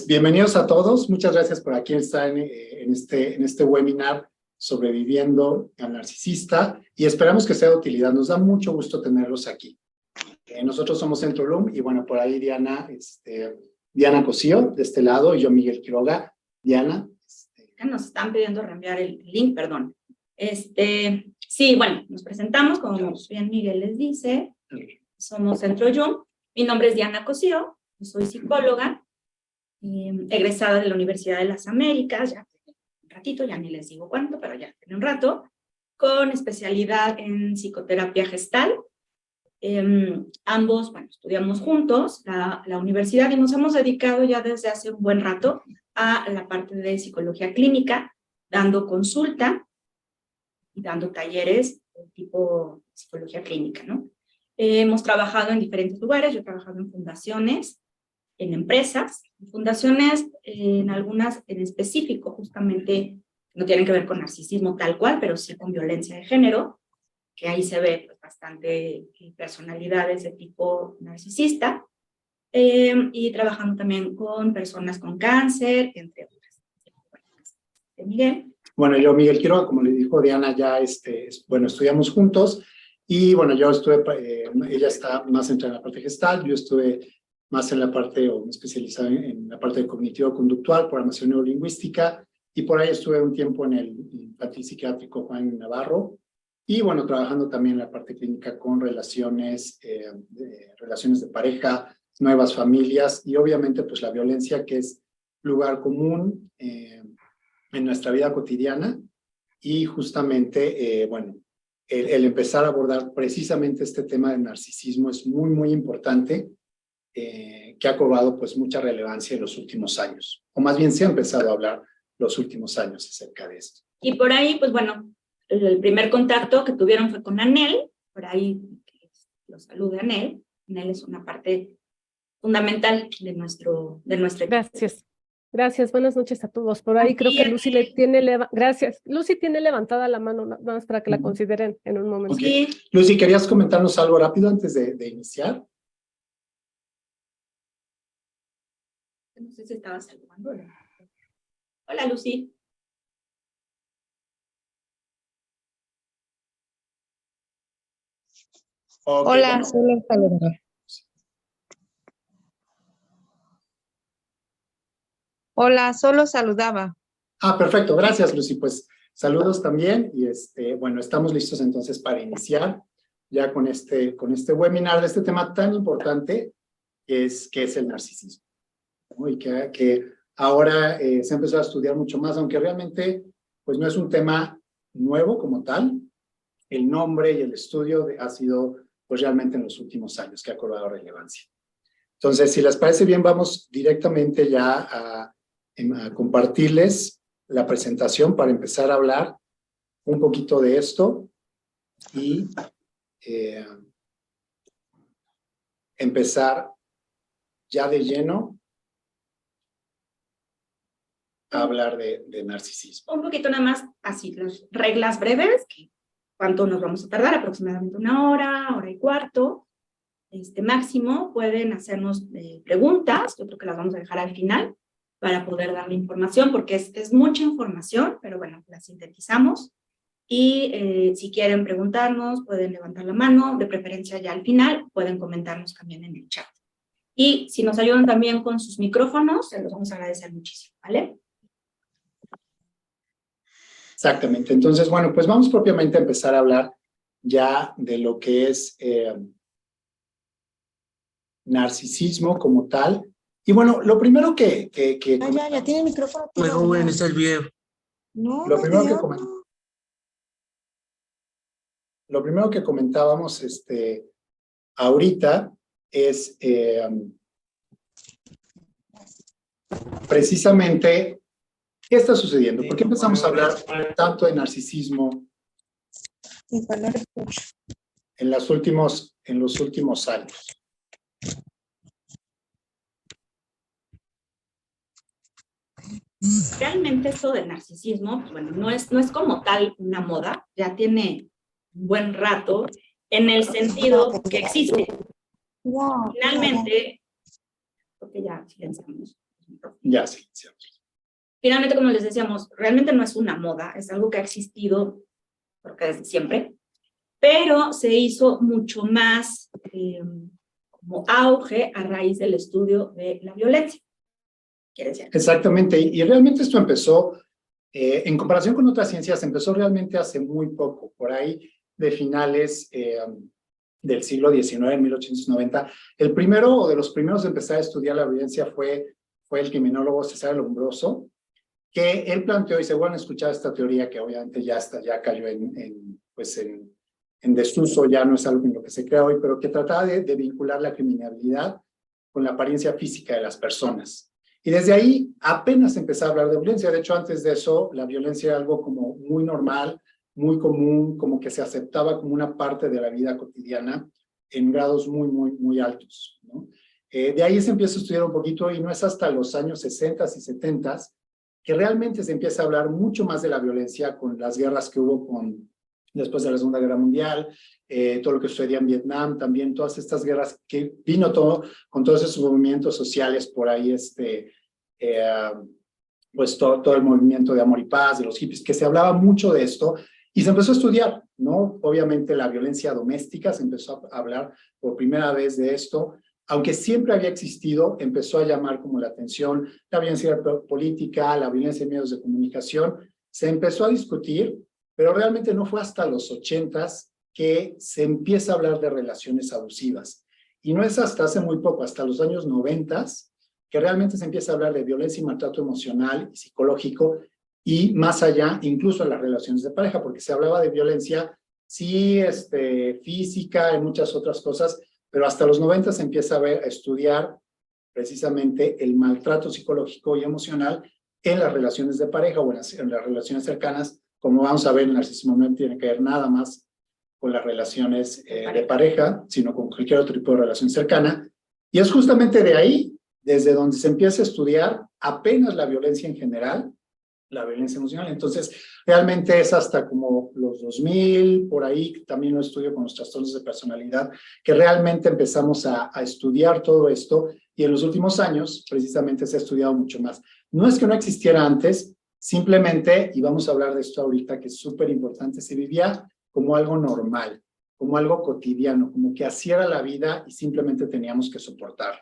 Bienvenidos a todos. Muchas gracias por aquí estar en este webinar Sobreviviendo al Narcisista y esperamos que sea de utilidad. Nos da mucho gusto tenerlos aquí. Nosotros somos Centro LUM y bueno, por ahí Diana Cosío de este lado y yo Miguel Quiroga. Diana. Nos están pidiendo reenviar el link, perdón. Sí, bueno, nos presentamos, como bien Miguel les dice, somos Centro LUM. Mi nombre es Diana Cosío, yo soy psicóloga, egresada de la Universidad de las Américas, ya un ratito, ya ni les digo cuánto, pero ya tiene un rato, con especialidad en psicoterapia gestal. Ambos, bueno, estudiamos juntos la universidad y nos hemos dedicado ya desde hace un buen rato a la parte de psicología clínica, dando consulta y dando talleres de tipo psicología clínica, ¿no? Hemos trabajado en diferentes lugares, yo he trabajado en fundaciones, en empresas, fundaciones, en algunas en específico, justamente no tienen que ver con narcisismo tal cual, pero sí con violencia de género, que ahí se ve pues, bastante personalidades de tipo narcisista, y trabajando también con personas con cáncer, entre otras. Miguel. Bueno, yo Miguel Quiroga, como le dijo Diana, ya bueno, estudiamos juntos y bueno, yo ella está más centrada en la parte gestal, yo estuve más en la parte, o me especializado en la parte de cognitivo-conductual, programación neurolingüística, y por ahí estuve un tiempo en el infantil psiquiátrico Juan Navarro, y bueno, trabajando también en la parte clínica con relaciones de pareja, nuevas familias, y obviamente pues la violencia que es lugar común en nuestra vida cotidiana, y justamente, bueno, el empezar a abordar precisamente este tema del narcisismo es muy, muy importante, que ha cobrado pues mucha relevancia en los últimos años, o más bien se ha empezado a hablar los últimos años acerca de esto. Y por ahí, pues bueno, el primer contacto que tuvieron fue con Anel, por ahí los saluda Anel. Anel es una parte fundamental de nuestro Gracias. Gracias, buenas noches a todos. Por ahí creo que Lucy le tiene gracias. Lucy tiene levantada la mano, nada más para que la consideren en un momento. Okay. Lucy, ¿querías comentarnos algo rápido antes de iniciar? No sé si estaba saludando. Hola, Lucy. Okay, hola, solo saludaba. Hola, solo saludaba. Ah, perfecto, gracias Lucy. Pues saludos también y bueno, estamos listos entonces para iniciar ya con este webinar de este tema tan importante que es el narcisismo, ¿no? Y que ahora se ha empezado a estudiar mucho más, aunque realmente pues no es un tema nuevo como tal. El nombre y el estudio ha sido pues realmente en los últimos años que ha cobrado relevancia. Entonces, si les parece bien, vamos directamente ya a compartirles la presentación para empezar a hablar un poquito de esto y empezar ya de lleno a hablar de narcisismo. Un poquito nada más, así, las reglas breves, ¿cuánto nos vamos a tardar? Aproximadamente una hora y cuarto. Máximo, pueden hacernos preguntas, yo creo que las vamos a dejar al final para poder darle información, porque es mucha información, pero bueno, la sintetizamos. Y si quieren preguntarnos, pueden levantar la mano, de preferencia ya al final, pueden comentarnos también en el chat. Y si nos ayudan también con sus micrófonos, se los vamos a agradecer muchísimo, ¿vale? Exactamente. Entonces, bueno, pues vamos propiamente a empezar a hablar ya de lo que es narcisismo como tal. Y bueno, lo primero que ya tiene el micrófono. Muy joven está el video. No, lo primero que comentábamos ahorita es precisamente qué está sucediendo. ¿Por qué empezamos a hablar tanto de narcisismo en los últimos años? Realmente esto del narcisismo, pues bueno, no es como tal una moda, ya tiene un buen rato en el sentido que existe. Finalmente, porque ya silenciamos los Ya, silenciamos. Finalmente, como les decíamos, realmente no es una moda, es algo que ha existido, creo que desde siempre, pero se hizo mucho más como auge a raíz del estudio de la violencia. ¿Quiere decir? Exactamente, y realmente esto empezó, en comparación con otras ciencias, empezó realmente hace muy poco, por ahí de finales del siglo XIX, en 1890. El primero o de los primeros en empezar a estudiar la violencia fue el criminólogo César Lombroso, que él planteó, y se van a escuchar esta teoría que obviamente ya cayó en desuso, ya no es algo en lo que se crea hoy, pero que trataba de vincular la criminalidad con la apariencia física de las personas. Y desde ahí apenas empezó a hablar de violencia. De hecho, antes de eso, la violencia era algo como muy normal, muy común, como que se aceptaba como una parte de la vida cotidiana en grados muy altos, ¿no? De ahí se empieza a estudiar un poquito y no es hasta los años 60 y 70 que realmente se empieza a hablar mucho más de la violencia con las guerras que hubo después de la Segunda Guerra Mundial, todo lo que sucedía en Vietnam, también todas estas guerras que vino todo con todos esos movimientos sociales por ahí, pues todo el movimiento de amor y paz, de los hippies, que se hablaba mucho de esto y se empezó a estudiar, ¿no? Obviamente la violencia doméstica, se empezó a hablar por primera vez de esto, aunque siempre había existido, empezó a llamar como la atención la violencia política, la violencia en medios de comunicación, se empezó a discutir, pero realmente no fue hasta los 80s que se empieza a hablar de relaciones abusivas. Y no es hasta hace muy poco, hasta los años 90s, que realmente se empieza a hablar de violencia y maltrato emocional y psicológico, y más allá, incluso en las relaciones de pareja, porque se hablaba de violencia, sí, física y muchas otras cosas, pero hasta los 90 se empieza a estudiar precisamente el maltrato psicológico y emocional en las relaciones de pareja o en las relaciones cercanas. Como vamos a ver, el narcisismo no tiene que ver nada más con las relaciones de pareja, sino con cualquier otro tipo de relación cercana. Y es justamente de ahí, desde donde se empieza a estudiar apenas la violencia en general, la violencia emocional. Entonces, realmente es hasta como los 2000, por ahí también lo estudio con los trastornos de personalidad, que realmente empezamos a estudiar todo esto, y en los últimos años precisamente se ha estudiado mucho más. No es que no existiera antes, simplemente, y vamos a hablar de esto ahorita, que es súper importante, se vivía como algo normal, como algo cotidiano, como que así era la vida y simplemente teníamos que soportarlo.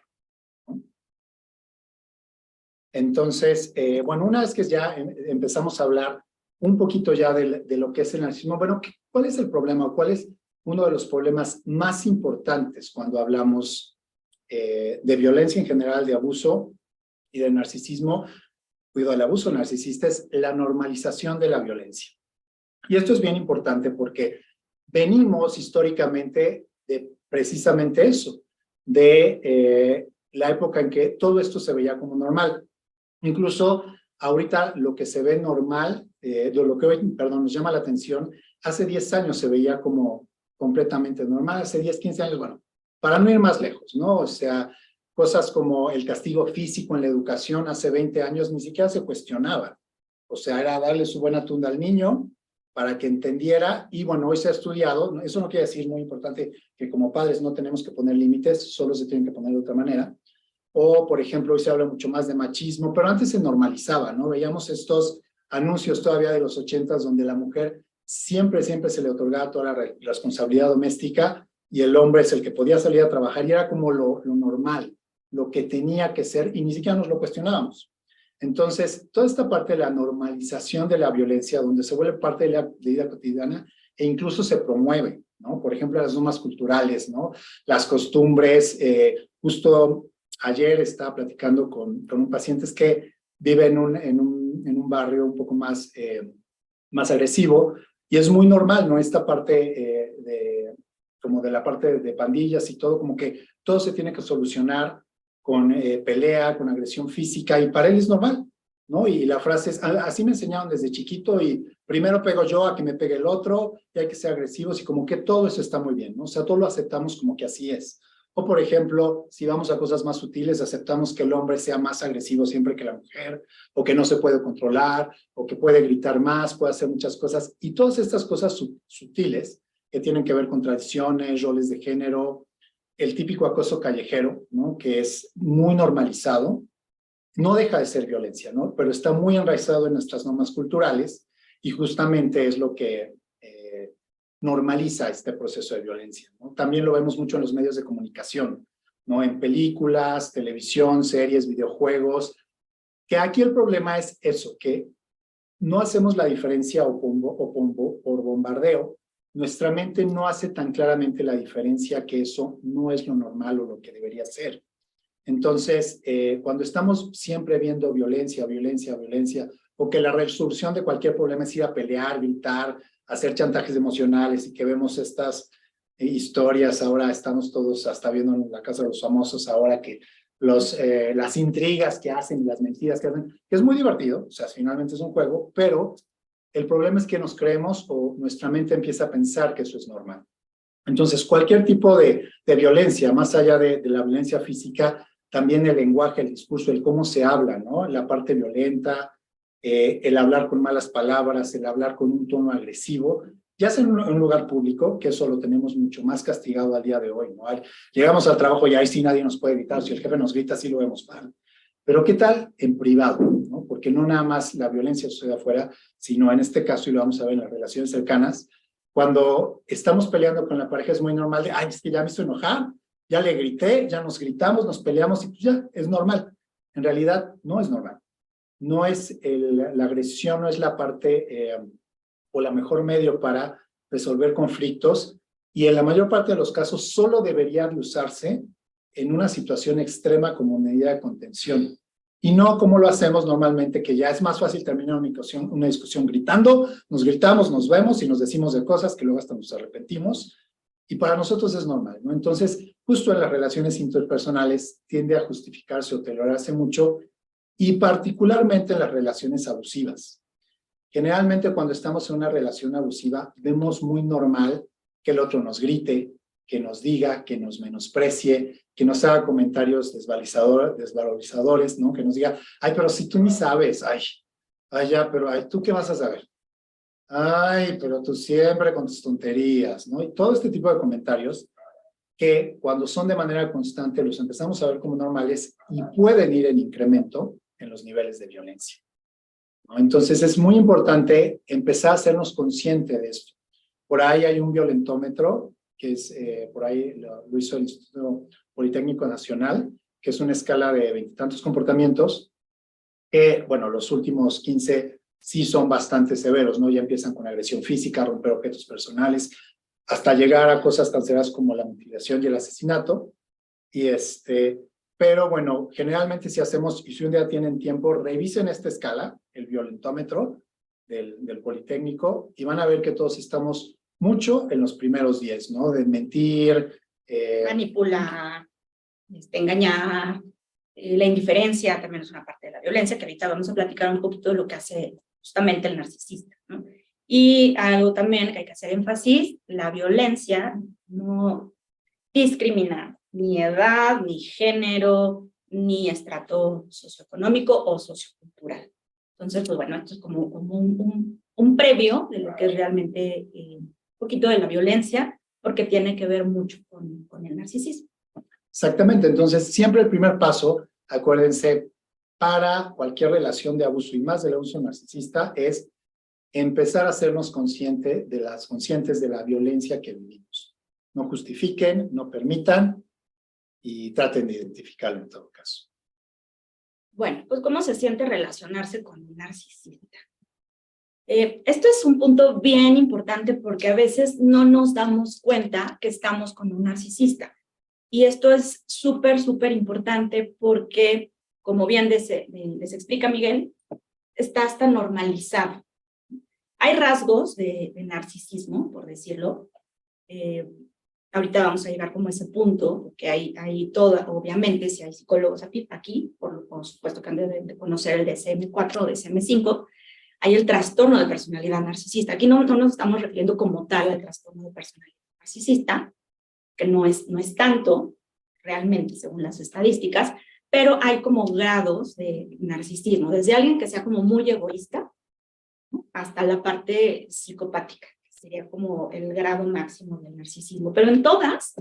Entonces, bueno, una vez que ya empezamos a hablar un poquito ya de lo que es el narcisismo, bueno, ¿cuál es el problema? ¿Cuál es uno de los problemas más importantes cuando hablamos de violencia en general, de abuso y de narcisismo? Cuidado, el abuso narcisista es la normalización de la violencia. Y esto es bien importante porque venimos históricamente de precisamente eso, de la época en que todo esto se veía como normal. Incluso ahorita lo que se ve normal, lo que hoy, perdón, nos llama la atención, hace 10 años se veía como completamente normal, hace 10, 15 años, bueno, para no ir más lejos, ¿no? O sea, cosas como el castigo físico en la educación hace 20 años ni siquiera se cuestionaba. O sea, era darle su buena tunda al niño para que entendiera, y bueno, hoy se ha estudiado, eso no quiere decir, muy importante, que como padres no tenemos que poner límites, solo se tienen que poner de otra manera. O, por ejemplo, hoy se habla mucho más de machismo, pero antes se normalizaba, ¿no? Veíamos estos anuncios todavía de los 80s donde la mujer siempre se le otorgaba toda la responsabilidad doméstica y el hombre es el que podía salir a trabajar y era como lo normal, lo que tenía que ser y ni siquiera nos lo cuestionábamos. Entonces, toda esta parte de la normalización de la violencia, donde se vuelve parte de la vida cotidiana e incluso se promueve, ¿no? Por ejemplo, las normas culturales, ¿no? Las costumbres, justo ayer estaba platicando con un paciente que vive en un barrio un poco más agresivo y es muy normal, ¿no? Esta parte como de la parte de pandillas y todo, como que todo se tiene que solucionar con pelea, con agresión física y para él es normal, ¿no? Y la frase es, así me enseñaron desde chiquito y primero pego yo a que me pegue el otro y hay que ser agresivos y como que todo eso está muy bien, ¿no? O sea, todo lo aceptamos como que así es. O, por ejemplo, si vamos a cosas más sutiles, aceptamos que el hombre sea más agresivo siempre que la mujer, o que no se puede controlar, o que puede gritar más, puede hacer muchas cosas. Y todas estas cosas sutiles que tienen que ver con tradiciones, roles de género, el típico acoso callejero, ¿no? Que es muy normalizado, no deja de ser violencia, ¿no? Pero está muy enraizado en nuestras normas culturales y justamente es lo que normaliza este proceso de violencia, ¿no? También lo vemos mucho en los medios de comunicación, ¿no? En películas, televisión, series, videojuegos, que aquí el problema es eso, que no hacemos la diferencia por bombardeo. Nuestra mente no hace tan claramente la diferencia que eso no es lo normal o lo que debería ser. Entonces, cuando estamos siempre viendo violencia, violencia, violencia, o que la resolución de cualquier problema es ir a pelear, gritar, hacer chantajes emocionales y que vemos estas historias, ahora estamos todos hasta viendo en la Casa de los Famosos, ahora que las intrigas que hacen, las mentiras que hacen, que es muy divertido, o sea, finalmente es un juego, pero el problema es que nos creemos o nuestra mente empieza a pensar que eso es normal. Entonces, cualquier tipo de violencia, más allá de la violencia física, también el lenguaje, el discurso, el cómo se habla, ¿no? La parte violenta, el hablar con malas palabras, el hablar con un tono agresivo, ya sea en un lugar público, que eso lo tenemos mucho más castigado al día de hoy, ¿no? Llegamos al trabajo y ahí sí nadie nos puede gritar, si el jefe nos grita, sí lo vemos mal. Pero ¿qué tal en privado, ¿no? Porque no nada más la violencia sucede afuera, sino en este caso, y lo vamos a ver en las relaciones cercanas, cuando estamos peleando con la pareja es muy normal de, ay, es que ya me hizo enojar, ya le grité, ya nos gritamos, nos peleamos y pues ya, es normal. En realidad no es normal. No es la agresión, no es la parte o la mejor medio para resolver conflictos y en la mayor parte de los casos solo debería de usarse en una situación extrema como medida de contención y no como lo hacemos normalmente, que ya es más fácil terminar una discusión gritando, nos gritamos, nos vemos y nos decimos de cosas que luego hasta nos arrepentimos y para nosotros es normal, ¿no? Entonces, justo en las relaciones interpersonales tiende a justificarse o tolerarse mucho y particularmente en las relaciones abusivas. Generalmente cuando estamos en una relación abusiva vemos muy normal que el otro nos grite, que nos diga, que nos menosprecie, que nos haga comentarios desvalorizadores, ¿no? Que nos diga, ay, pero si tú ni sabes, ay, ya, pero ay, ¿tú qué vas a saber? Ay, pero tú siempre con tus tonterías, ¿no? Y todo este tipo de comentarios que cuando son de manera constante los empezamos a ver como normales y pueden ir en incremento en los niveles de violencia, ¿no? Entonces es muy importante empezar a hacernos conscientes de esto. Por ahí hay un violentómetro que es, por ahí lo hizo el Instituto Politécnico Nacional, que es una escala de 20 y tantos comportamientos, que, bueno, los últimos 15 sí son bastante severos, ¿no? Ya empiezan con agresión física, romper objetos personales, hasta llegar a cosas tan severas como la mutilación y el asesinato. Pero bueno, generalmente si hacemos, y si un día tienen tiempo, revisen esta escala, el violentómetro del Politécnico, y van a ver que todos estamos mucho en los primeros 10, ¿no? De mentir. Manipular, engañar, la indiferencia también es una parte de la violencia, que ahorita vamos a platicar un poquito de lo que hace justamente el narcisista, ¿no? Y algo también que hay que hacer énfasis, la violencia no discrimina ni edad, ni género, ni estrato socioeconómico o sociocultural. Entonces, pues bueno, esto es como un previo de lo que es realmente un poquito de la violencia, porque tiene que ver mucho con el narcisismo. Exactamente, entonces siempre el primer paso, acuérdense, para cualquier relación de abuso y más del abuso narcisista es empezar a hacernos conscientes de la violencia que vivimos. No justifiquen, no permitan y traten de identificarlo en todo caso. Bueno, pues ¿cómo se siente relacionarse con un narcisista? Esto es un punto bien importante porque a veces no nos damos cuenta que estamos con un narcisista. Y esto es súper, súper importante porque, como bien les explica Miguel, está hasta normalizado. Hay rasgos de narcisismo, por decirlo. Ahorita vamos a llegar como a ese punto, porque hay toda, obviamente, si hay psicólogos aquí, por supuesto que han de conocer el DSM-4 o DSM-5, hay el trastorno de personalidad narcisista. Aquí no nos estamos refiriendo como tal al trastorno de personalidad narcisista, que no es tanto, realmente, según las estadísticas, pero hay como grados de narcisismo, desde alguien que sea como muy egoísta, ¿no? Hasta la parte psicopática, que sería como el grado máximo del narcisismo. Pero en todas,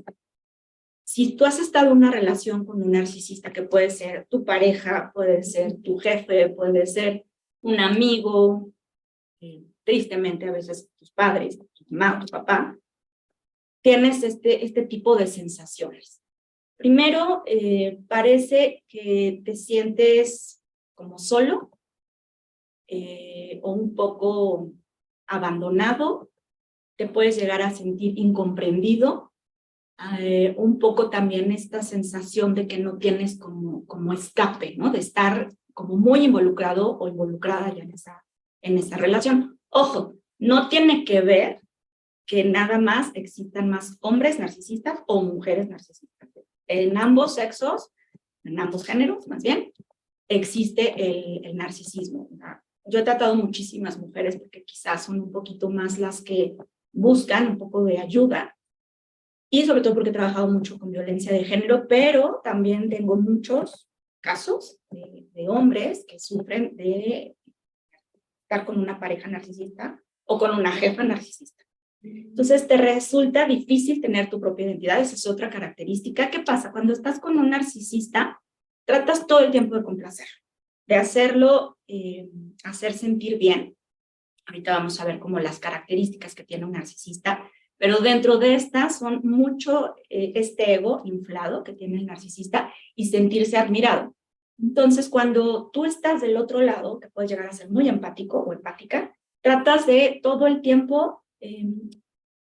Si tú has estado en una relación con un narcisista, que puede ser tu pareja, puede ser tu jefe, puede ser un amigo, tristemente a veces tus padres, tu mamá o tu papá, tienes este tipo de sensaciones. Primero, parece que te sientes como solo o un poco abandonado, te puedes llegar a sentir incomprendido, un poco también esta sensación de que no tienes como escape, ¿no? De estar como muy involucrado o involucrada ya en esa relación. Ojo, no tiene que ver que nada más existan más hombres narcisistas o mujeres narcisistas. En ambos sexos, en ambos géneros más bien, existe el narcisismo. Yo he tratado muchísimas mujeres porque quizás son un poquito más las que buscan un poco de ayuda, y sobre todo porque he trabajado mucho con violencia de género, pero también tengo muchos casos de hombres que sufren de estar con una pareja narcisista o con una jefa narcisista. Entonces te resulta difícil tener tu propia identidad, esa es otra característica. ¿Qué pasa? Cuando estás con un narcisista, tratas todo el tiempo de complacer, de hacerlo, hacer sentir bien. Ahorita vamos a ver como las características que tiene un narcisista, pero dentro de estas son mucho este ego inflado que tiene el narcisista y sentirse admirado. Entonces, cuando tú estás del otro lado, que puedes llegar a ser muy empático o empática, tratas de todo el tiempo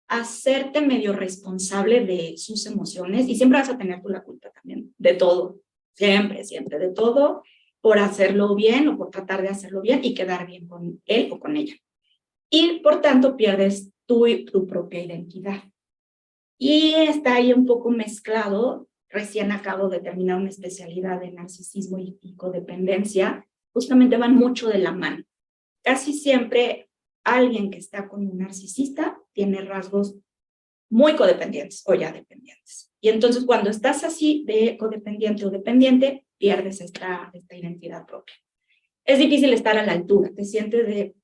hacerte medio responsable de sus emociones, y siempre vas a tener tú la culpa también de todo, siempre, siempre, de todo, por hacerlo bien o por tratar de hacerlo bien y quedar bien con él o con ella. Y por tanto pierdes tu propia identidad. Y está ahí un poco mezclado. Recién acabo de terminar una especialidad de narcisismo y codependencia. Justamente van mucho de la mano. Casi siempre alguien que está con un narcisista tiene rasgos muy codependientes o ya dependientes. Y entonces cuando estás así de codependiente o dependiente, pierdes esta identidad propia. Es difícil estar a la altura. Te sientes de,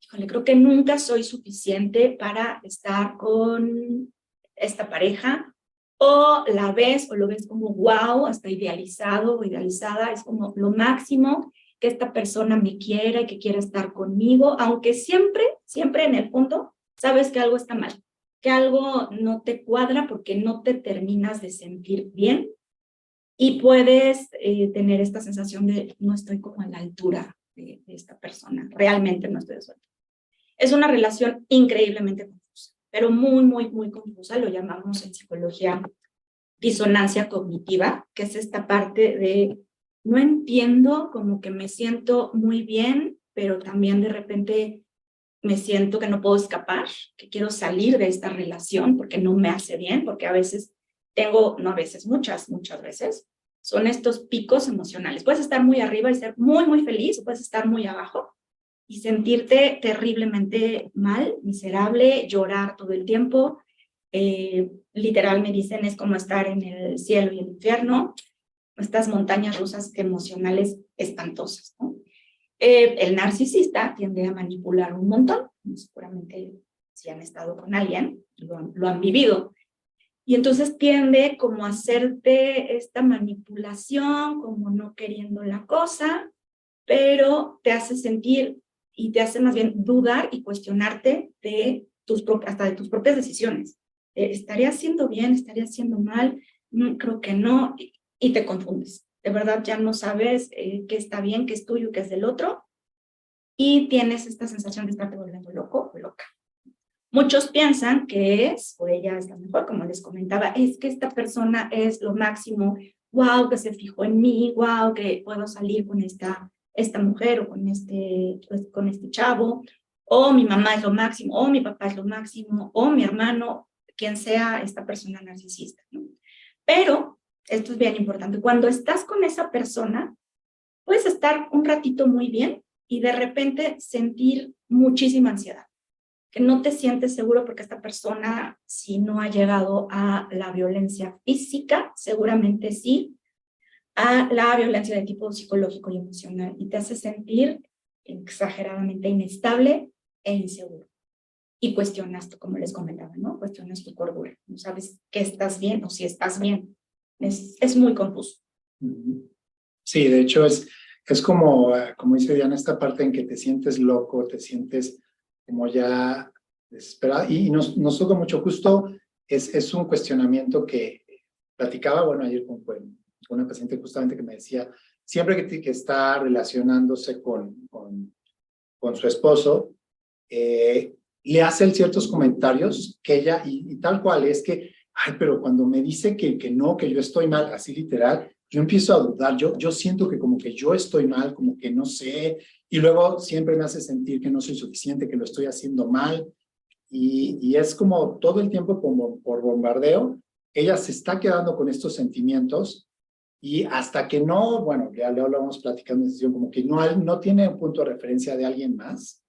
híjole, creo que nunca soy suficiente para estar con esta pareja, o la ves o lo ves como wow, hasta idealizado o idealizada, es como lo máximo que esta persona me quiera y que quiera estar conmigo, aunque siempre, siempre en el fondo sabes que algo está mal, que algo no te cuadra porque no te terminas de sentir bien, y puedes tener esta sensación de no estoy como a la altura de esta persona, realmente no estoy de suerte. Es una relación increíblemente confusa, pero muy, muy, muy confusa. Lo llamamos en psicología disonancia cognitiva, que es esta parte de no entiendo, como que me siento muy bien, pero también de repente me siento que no puedo escapar, que quiero salir de esta relación porque no me hace bien, porque a veces tengo, no a veces, muchas veces, son estos picos emocionales. Puedes estar muy arriba y ser muy, muy feliz, o puedes estar muy abajo y sentirte terriblemente mal, miserable, llorar todo el tiempo. Literal me dicen, es como estar en el cielo y el infierno, estas montañas rusas emocionales espantosas, ¿no? El narcisista tiende a manipular un montón, seguramente si han estado con alguien, lo han vivido, y entonces tiende como a hacerte esta manipulación, como no queriendo la cosa, pero te hace sentir y te hace más bien dudar y cuestionarte de hasta de tus propias decisiones. ¿Estaría haciendo bien? ¿Estaría haciendo mal? Creo que no, y te confundes. De verdad ya no sabes qué está bien, qué es tuyo, qué es del otro, y tienes esta sensación de estarte volviendo loco o loca. Muchos piensan que es, o ella es la mejor, como les comentaba, es que esta persona es lo máximo, wow, que se fijó en mí, wow, que puedo salir con esta mujer o con este chavo, o mi mamá es lo máximo, o mi papá es lo máximo, o mi hermano, quien sea esta persona narcisista, ¿no? Pero, esto es bien importante, cuando estás con esa persona, puedes estar un ratito muy bien y de repente sentir muchísima ansiedad, que no te sientes seguro porque esta persona, si no ha llegado a la violencia física, seguramente sí, a la violencia de tipo psicológico y emocional, y te hace sentir exageradamente inestable e inseguro. Y cuestionas, como les comentaba, ¿no? Cuestionas tu cordura, no sabes que estás bien o si estás bien. Es muy confuso. Sí, de hecho es como dice Diana, esta parte en que te sientes loco, te sientes como ya desesperado, y nos toca mucho. Justo es un cuestionamiento que platicaba, bueno, ayer con una paciente justamente que me decía, siempre que está relacionándose con su esposo, le hacen ciertos comentarios que ella, y tal cual, es que, ay, pero cuando me dice que no, que yo estoy mal, así literal, yo empiezo a dudar, yo siento que como que yo estoy mal, como que no sé, y luego siempre me hace sentir que no soy suficiente, que lo estoy haciendo mal, y es como todo el tiempo como por bombardeo, ella se está quedando con estos sentimientos, y hasta que no, bueno, ya lo vamos platicando en sesión, como que no tiene un punto de referencia de alguien más,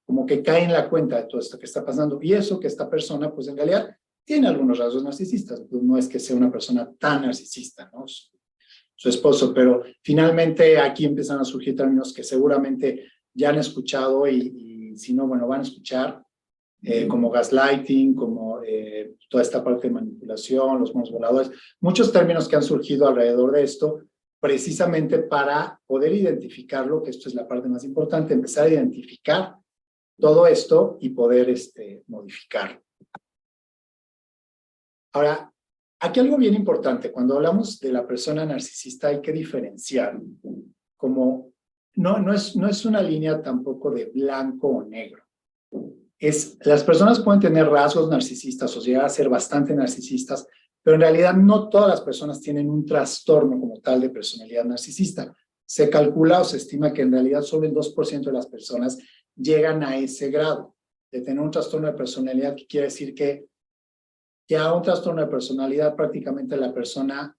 como que cae en la cuenta de todo esto que está pasando, y eso que esta persona, pues en realidad, tiene algunos rasgos narcisistas, pues no es que sea una persona tan narcisista, ¿no? Su esposo, pero finalmente aquí empiezan a surgir términos que seguramente ya han escuchado y si no, bueno, van a escuchar, como gaslighting, como toda esta parte de manipulación, los monos voladores, muchos términos que han surgido alrededor de esto, precisamente para poder identificarlo, que esto es la parte más importante, empezar a identificar todo esto y poder modificarlo. Ahora, aquí algo bien importante, cuando hablamos de la persona narcisista hay que diferenciar, como no es una línea tampoco de blanco o negro. Las personas pueden tener rasgos narcisistas o llegar a ser bastante narcisistas, pero en realidad no todas las personas tienen un trastorno como tal de personalidad narcisista. Se calcula o se estima que en realidad solo el 2% de las personas llegan a ese grado de tener un trastorno de personalidad, que quiere decir que ya un trastorno de personalidad prácticamente la persona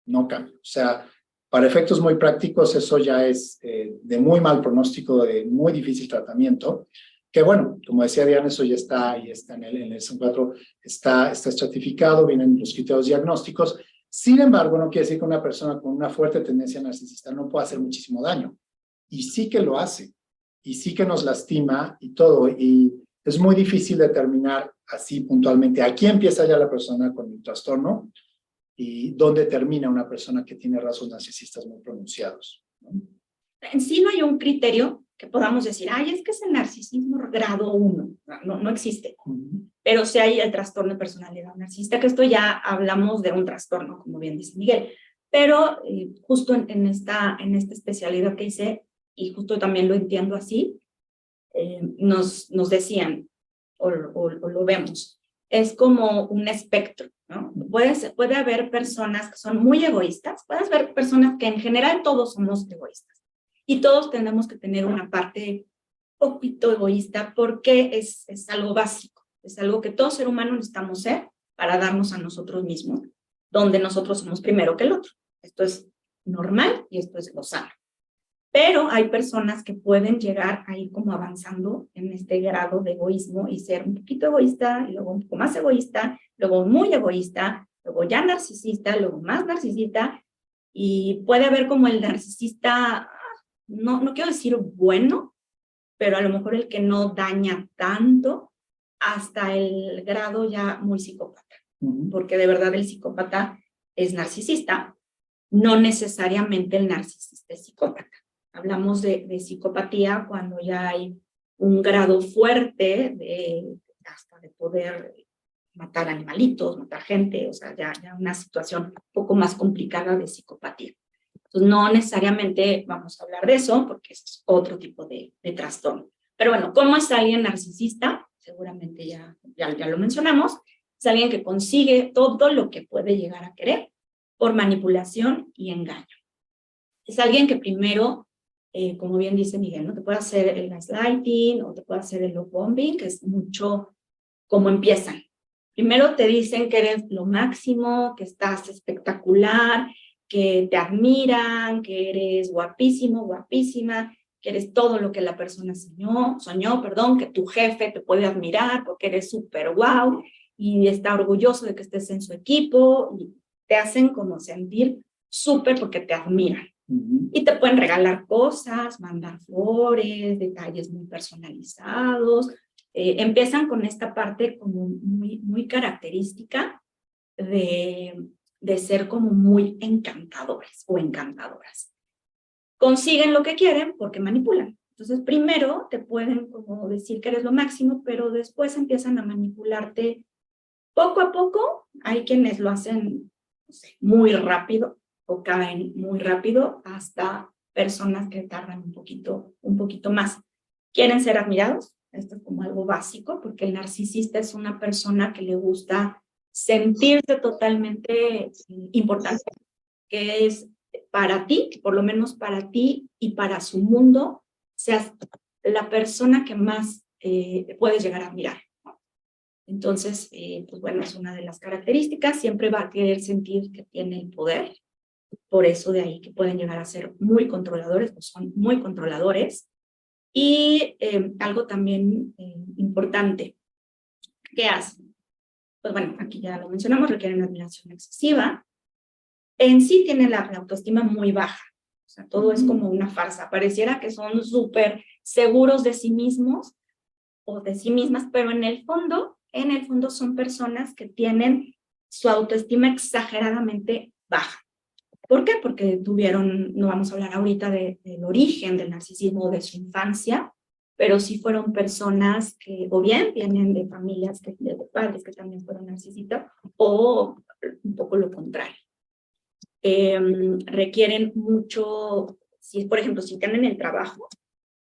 no cambia. O sea, para efectos muy prácticos eso ya es de muy mal pronóstico, de muy difícil tratamiento, que bueno, como decía Diana, eso ya está en el DSM-4, está estratificado, vienen los criterios diagnósticos. Sin embargo, no quiere decir que una persona con una fuerte tendencia narcisista no pueda hacer muchísimo daño. Y sí que lo hace. Y sí que nos lastima y todo. Y es muy difícil determinar así puntualmente aquí empieza ya la persona con el trastorno y dónde termina una persona que tiene rasgos narcisistas muy pronunciados, ¿no? En sí no hay un criterio que podamos decir, ay, es que es el narcisismo grado 1. No existe. Pero sí hay el trastorno de personalidad narcisista, que esto ya hablamos de un trastorno, como bien dice Miguel. Pero justo en esta especialidad que hice, y justo también lo entiendo así, nos decían, o lo vemos, es como un espectro, ¿no? Puede haber personas que son muy egoístas, puedes ver personas que en general todos somos egoístas, y todos tenemos que tener una parte un poquito egoísta porque es algo básico, es algo que todo ser humano necesitamos ser para darnos a nosotros mismos, donde nosotros somos primero que el otro. Esto es normal y esto es lo sano. Pero hay personas que pueden llegar a ir como avanzando en este grado de egoísmo y ser un poquito egoísta, y luego un poco más egoísta, luego muy egoísta, luego ya narcisista, luego más narcisista, y puede haber como el narcisista, no quiero decir bueno, pero a lo mejor el que no daña tanto, hasta el grado ya muy psicópata, porque de verdad el psicópata es narcisista, no necesariamente el narcisista es psicópata. Hablamos de psicopatía cuando ya hay un grado fuerte hasta de poder matar animalitos, matar gente, o sea, ya una situación un poco más complicada de psicopatía. Entonces, no necesariamente vamos a hablar de eso, porque es otro tipo de trastorno. Pero bueno, ¿cómo es alguien narcisista? Seguramente ya lo mencionamos. Es alguien que consigue todo lo que puede llegar a querer por manipulación y engaño. Es alguien que primero, como bien dice Miguel, ¿no? Te puede hacer el gaslighting o te puede hacer el love bombing, que es mucho como empiezan. Primero te dicen que eres lo máximo, que estás espectacular, que te admiran, que eres guapísimo, guapísima, que eres todo lo que la persona soñó, que tu jefe te puede admirar porque eres súper guau y está orgulloso de que estés en su equipo y te hacen como sentir súper porque te admiran. Y te pueden regalar cosas, mandar flores, detalles muy personalizados. Empiezan con esta parte como muy característica de de ser como muy encantadores o encantadoras. Consiguen lo que quieren porque manipulan. Entonces, primero te pueden como decir que eres lo máximo, pero después empiezan a manipularte poco a poco. Hay quienes lo hacen, no sé, muy rápido o caen muy rápido, hasta personas que tardan un poquito más. ¿Quieren ser admirados? Esto es como algo básico, porque el narcisista es una persona que le gusta sentirse totalmente importante, que es para ti, por lo menos para ti y para su mundo, seas la persona que más puedes llegar a admirar, ¿no? Entonces, pues bueno, es una de las características. Siempre va a querer sentir que tiene el poder. Por eso de ahí que pueden llegar a ser muy controladores, o son muy controladores. Y algo también importante, ¿qué hacen? Pues bueno, aquí ya lo mencionamos, requieren admiración excesiva. En sí tienen la autoestima muy baja. O sea, todo es como una farsa. Pareciera que son súper seguros de sí mismos o de sí mismas, pero en el fondo son personas que tienen su autoestima exageradamente baja. ¿Por qué? Porque no vamos a hablar ahorita del origen del narcisismo o de su infancia, pero sí fueron personas que o bien vienen de familias, de padres que también fueron narcisistas, o un poco lo contrario. Requieren mucho, por ejemplo, si tienen el trabajo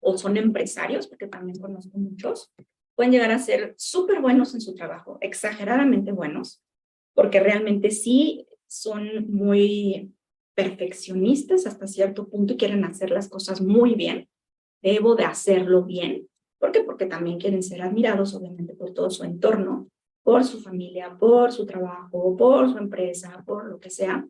o son empresarios, porque también conozco muchos, pueden llegar a ser súper buenos en su trabajo, exageradamente buenos, porque realmente sí son muy perfeccionistas hasta cierto punto y quieren hacer las cosas muy bien. Debo de hacerlo bien. ¿Por qué? Porque también quieren ser admirados, obviamente, por todo su entorno, por su familia, por su trabajo, por su empresa, por lo que sea,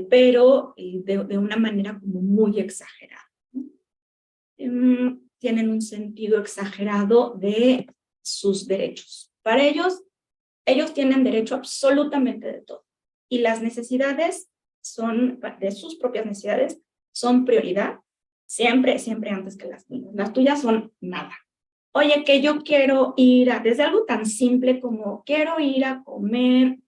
pero de una manera como muy exagerada, ¿no? Tienen un sentido exagerado de sus derechos. Para ellos tienen derecho absolutamente de todo. Y las necesidades de sus propias necesidades, son prioridad, siempre antes que las tuyas. Las tuyas son nada. Oye, que yo quiero desde algo tan simple como quiero ir a comer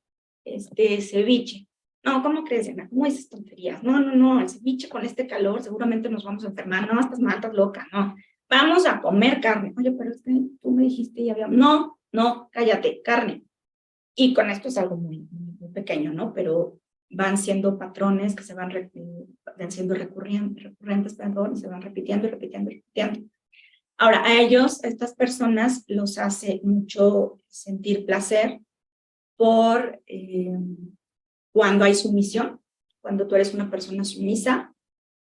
ceviche. No, ¿cómo crees, Diana? ¿Cómo dices tonterías? No, el ceviche con este calor seguramente nos vamos a enfermar. No, estás mal, estás loca, no. Vamos a comer carne. Oye, pero es que tú me dijiste y había... No, cállate, carne. Y con esto es algo muy, muy pequeño, ¿no? Pero van siendo patrones que van siendo recurrentes, perdón, y se van repitiendo. Ahora, a estas personas los hace mucho sentir placer por cuando hay sumisión, cuando tú eres una persona sumisa,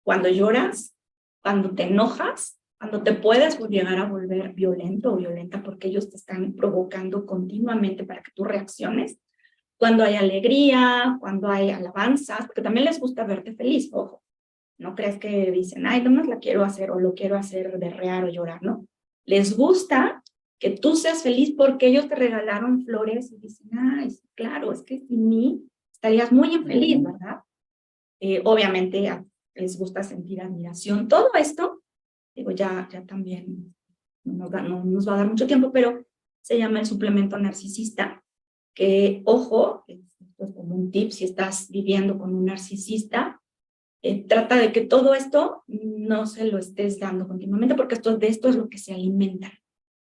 cuando lloras, cuando te enojas, cuando te puedes llegar a volver violento o violenta porque ellos te están provocando continuamente para que tú reacciones, cuando hay alegría, cuando hay alabanzas, porque también les gusta verte feliz, ojo. No crees que dicen, ay, nomás la quiero hacer o lo quiero hacer berrear o llorar, ¿no? Les gusta que tú seas feliz porque ellos te regalaron flores y dicen, ay, claro, es que sin mí estarías muy infeliz, ¿verdad? Obviamente les gusta sentir admiración. Todo esto, digo, ya también no nos va a dar mucho tiempo, pero se llama el suplemento narcisista, que, ojo, esto es como un tip, si estás viviendo con un narcisista, trata de que todo esto no se lo estés dando continuamente, porque de esto es lo que se alimenta,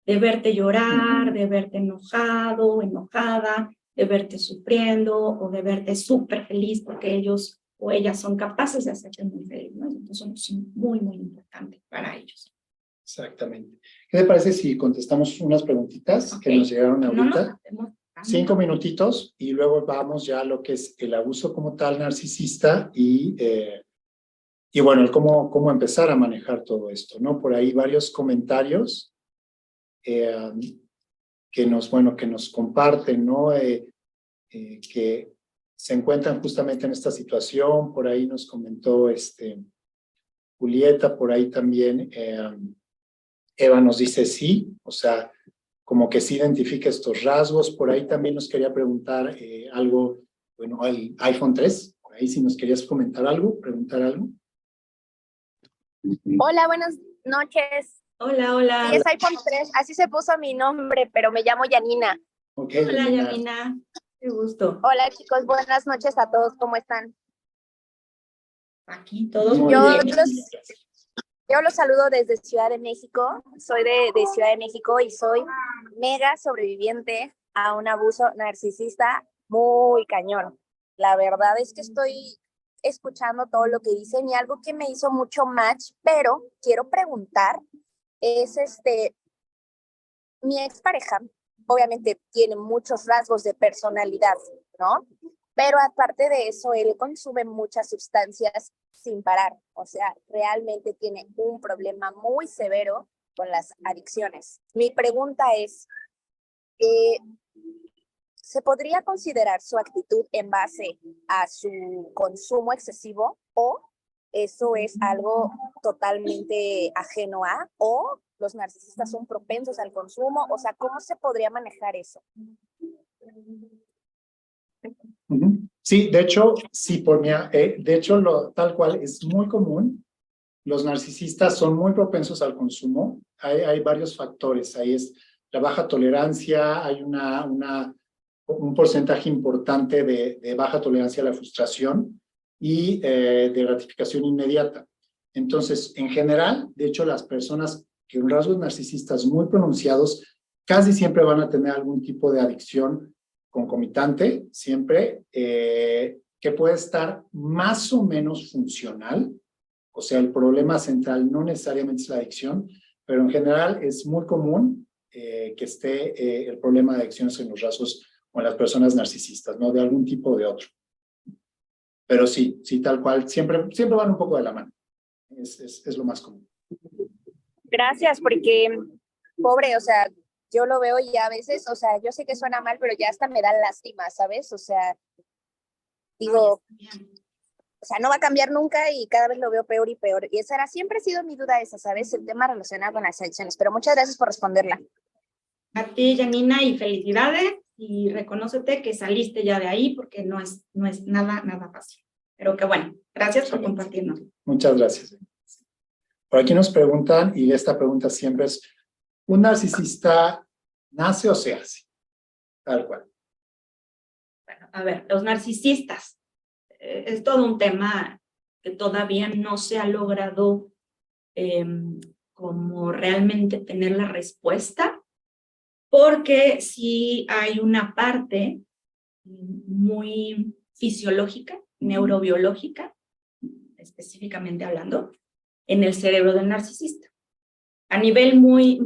de verte llorar, de verte enojado o enojada, de verte sufriendo o de verte súper feliz porque ellos o ellas son capaces de hacerte muy feliz, ¿no? Entonces son muy, muy importantes para ellos. Exactamente. ¿Qué te parece si contestamos unas preguntitas que nos llegaron ahorita? 5 minutitos y luego vamos ya a lo que es el abuso como tal narcisista y bueno, el cómo empezar a manejar todo esto, ¿no? Por ahí varios comentarios que nos comparten, ¿no? Que se encuentran justamente en esta situación. Por ahí nos comentó Julieta, por ahí también Eva nos dice sí, o sea, como que sí identifica estos rasgos. Por ahí también nos quería preguntar algo, bueno, el iPhone 3, por ahí si nos querías comentar algo, preguntar algo. Hola, buenas noches. Hola. Sí, es iPhone 3, así se puso mi nombre, pero me llamo Yanina. Ok, hola, Yanina. Qué gusto. Hola chicos, buenas noches a todos, ¿cómo están? Aquí todos Muy muy Yo bien. bien. Yo los saludo desde Ciudad de México, soy de Ciudad de México y soy mega sobreviviente a un abuso narcisista muy cañón. La verdad es que estoy escuchando todo lo que dicen y algo que me hizo mucho match, pero quiero preguntar, es mi expareja, obviamente tiene muchos rasgos de personalidad, ¿no? Pero aparte de eso, él consume muchas sustancias sin parar. O sea, realmente tiene un problema muy severo con las adicciones. Mi pregunta es, eh, ¿se podría considerar su actitud en base a su consumo excesivo o eso es algo totalmente ajeno a, o los narcisistas son propensos al consumo? O sea, ¿cómo se podría manejar eso? Sí, de hecho, sí, de hecho, tal cual es muy común. Los narcisistas son muy propensos al consumo. Hay varios factores. Ahí es la baja tolerancia, hay un porcentaje importante de baja tolerancia a la frustración y de gratificación inmediata. Entonces, en general, de hecho, las personas que con rasgos narcisistas muy pronunciados casi siempre van a tener algún tipo de adicción concomitante, siempre, que puede estar más o menos funcional. O sea, el problema central no necesariamente es la adicción, pero en general es muy común que esté el problema de adicciones en los rasgos o en las personas narcisistas, ¿no? De algún tipo o de otro. Pero sí, tal cual, siempre van un poco de la mano. Es lo más común. Gracias, porque pobre, o sea, yo lo veo y a veces, o sea, yo sé que suena mal, pero ya hasta me da lástima, ¿sabes? O sea, digo, o sea, no va a cambiar nunca y cada vez lo veo peor y peor. Y esa siempre ha sido mi duda esa, ¿sabes? El tema relacionado con las adicciones. Pero muchas gracias por responderla. A ti, Janina, y felicidades, y reconócete que saliste ya de ahí porque no es nada fácil. Pero que bueno, gracias por compartirnos. Muchas gracias. Por aquí nos preguntan, y esta pregunta siempre es, ¿un narcisista nace o se hace? Tal cual. Bueno, a ver, los narcisistas, es todo un tema que todavía no se ha logrado como realmente tener la respuesta, porque sí hay una parte muy fisiológica, neurobiológica, específicamente hablando, en el cerebro del narcisista. A nivel muy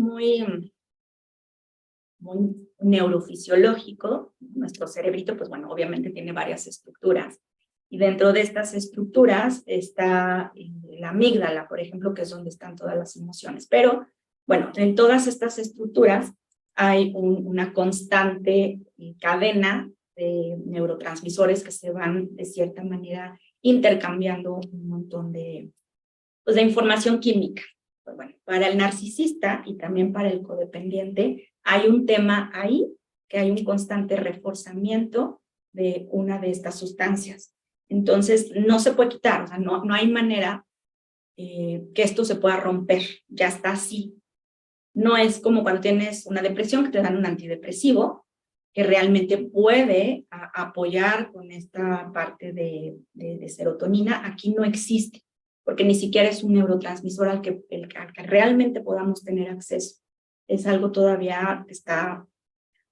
neurofisiológico, nuestro cerebrito, pues bueno, obviamente tiene varias estructuras. Y dentro de estas estructuras está la amígdala, por ejemplo, que es donde están todas las emociones. Pero, bueno, en todas estas estructuras hay una constante cadena de neurotransmisores que se van, de cierta manera, intercambiando un montón de información química. Pues bueno, para el narcisista y también para el codependiente hay un tema ahí, que hay un constante reforzamiento de una de estas sustancias. Entonces, no se puede quitar, o sea, no hay manera que esto se pueda romper, ya está así. No es como cuando tienes una depresión que te dan un antidepresivo, que realmente puede apoyar con esta parte de serotonina. Aquí no existe, porque ni siquiera es un neurotransmisor al que realmente podamos tener acceso. Es algo todavía que está,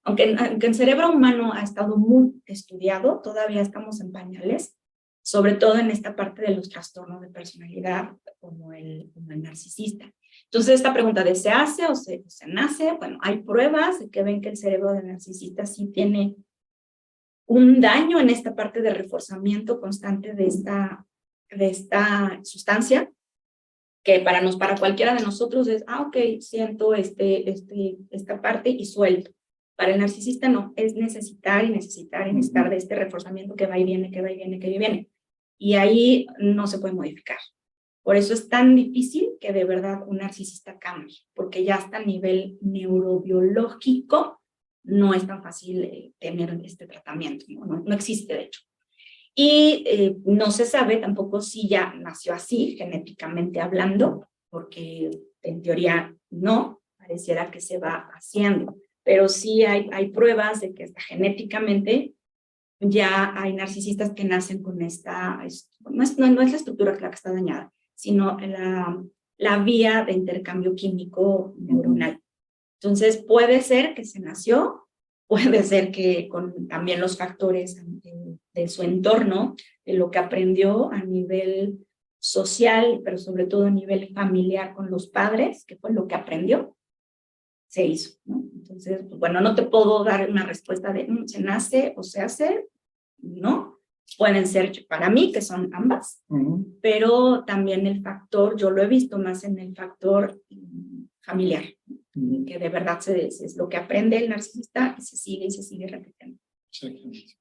aunque el cerebro humano ha estado muy estudiado, todavía estamos en pañales, sobre todo en esta parte de los trastornos de personalidad como el narcisista. Entonces, esta pregunta de ¿se hace o se nace? Bueno, hay pruebas de que ven que el cerebro del narcisista sí tiene un daño en esta parte de reforzamiento constante de esta sustancia, que para cualquiera de nosotros es, ok, siento esta parte y suelto. Para el narcisista no, es necesitar de este reforzamiento que va y viene, que va y viene, que va y viene. Y ahí no se puede modificar. Por eso es tan difícil que de verdad un narcisista cambie, porque ya hasta a nivel neurobiológico no es tan fácil tener este tratamiento, no existe de hecho. Y no se sabe tampoco si ya nació así, genéticamente hablando, porque en teoría no, pareciera que se va haciendo, pero sí hay pruebas de que está genéticamente ya hay narcisistas que nacen con esta, no es la estructura la que está dañada, sino la vía de intercambio químico neuronal. Entonces, puede ser que se nació, puede ser que con también los factores de su entorno, de lo que aprendió a nivel social, pero sobre todo a nivel familiar con los padres, que fue lo que aprendió, se hizo, ¿no? Entonces, pues, bueno, no te puedo dar una respuesta de se nace o se hace, no. Pueden ser para mí, que son ambas, pero también el factor, yo lo he visto más en el factor familiar, que de verdad es lo que aprende el narcisista y se sigue repitiendo. Exactamente.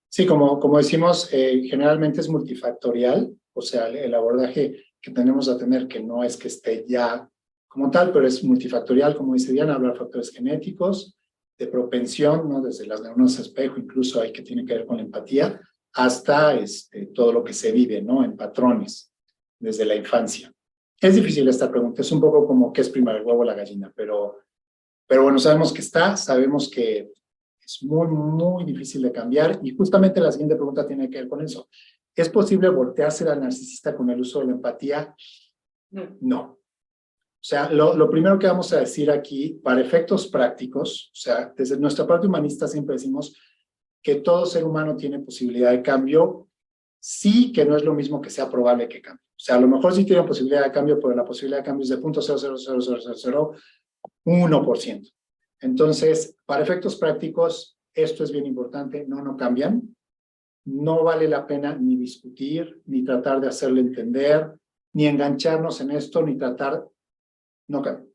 Sí, como decimos, generalmente es multifactorial, o sea, el abordaje que tenemos a tener, que no es que esté ya como tal, pero es multifactorial, como dice Diana, habla de factores genéticos, de propensión, ¿no? Desde las neuronas espejo, incluso hay que tiene que ver con la empatía, hasta todo lo que se vive, ¿no? En patrones, desde la infancia. Es difícil esta pregunta, es un poco como qué es primero el huevo o la gallina, pero bueno, sabemos que está, sabemos que es muy, muy difícil de cambiar, y justamente la siguiente pregunta tiene que ver con eso. ¿Es posible voltearse al narcisista con el uso de la empatía? No. O sea, lo primero que vamos a decir aquí, para efectos prácticos, o sea, desde nuestra parte humanista siempre decimos que todo ser humano tiene posibilidad de cambio, sí, que no es lo mismo que sea probable que cambie. O sea, a lo mejor sí tiene posibilidad de cambio, pero la posibilidad de cambio es de 0.0000001%. Entonces, para efectos prácticos, esto es bien importante, no cambian. No vale la pena ni discutir, ni tratar de hacerle entender, ni engancharnos en esto, ni tratar, no cambia.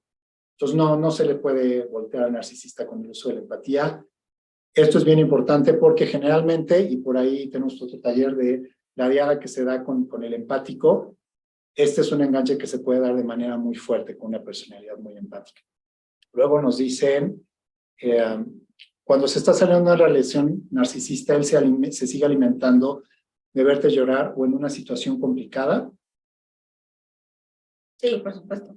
Entonces, no se le puede voltear al narcisista con el uso de la empatía. Esto es bien importante porque generalmente, y por ahí tenemos otro taller de la diada que se da con el empático, este es un enganche que se puede dar de manera muy fuerte con una personalidad muy empática. Luego nos dicen, cuando se está saliendo de una relación narcisista, él se sigue alimentando de verte llorar o en una situación complicada. Sí, por supuesto.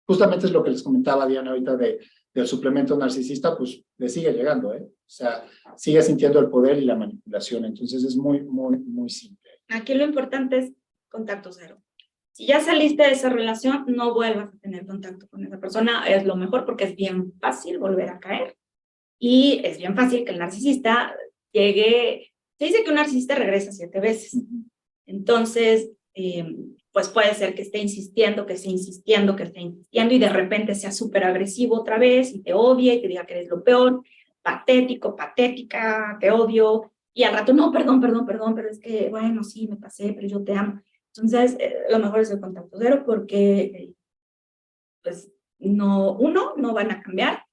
Justamente es lo que les comentaba Diana ahorita del suplemento narcisista, pues le sigue llegando, ¿eh? O sea, sigue sintiendo el poder y la manipulación. Entonces es muy, muy, muy simple. Aquí lo importante es contacto cero. Si ya saliste de esa relación, no vuelvas a tener contacto con esa persona. Es lo mejor porque es bien fácil volver a caer. Y es bien fácil que el narcisista llegue. Se dice que un narcisista regresa 7 veces. Entonces, pues puede ser que esté insistiendo, que esté insistiendo, y de repente sea súper agresivo otra vez y te odie y te diga que eres lo peor, patético, patética, te odio. Y al rato, no, perdón, pero es que, bueno, sí, me pasé, pero yo te amo. Entonces, lo mejor es el contacto cero porque, pues, no van a cambiar.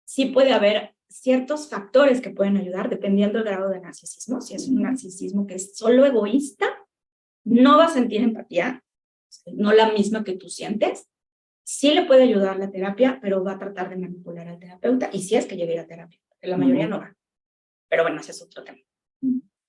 Sí puede haber ciertos factores que pueden ayudar dependiendo del grado de narcisismo. Si es un narcisismo que es solo egoísta, no va a sentir empatía, no la misma que tú sientes. Sí le puede ayudar la terapia, pero va a tratar de manipular al terapeuta, y si es que llega a ir a terapia, porque la mayoría no va. Pero bueno, ese es otro tema.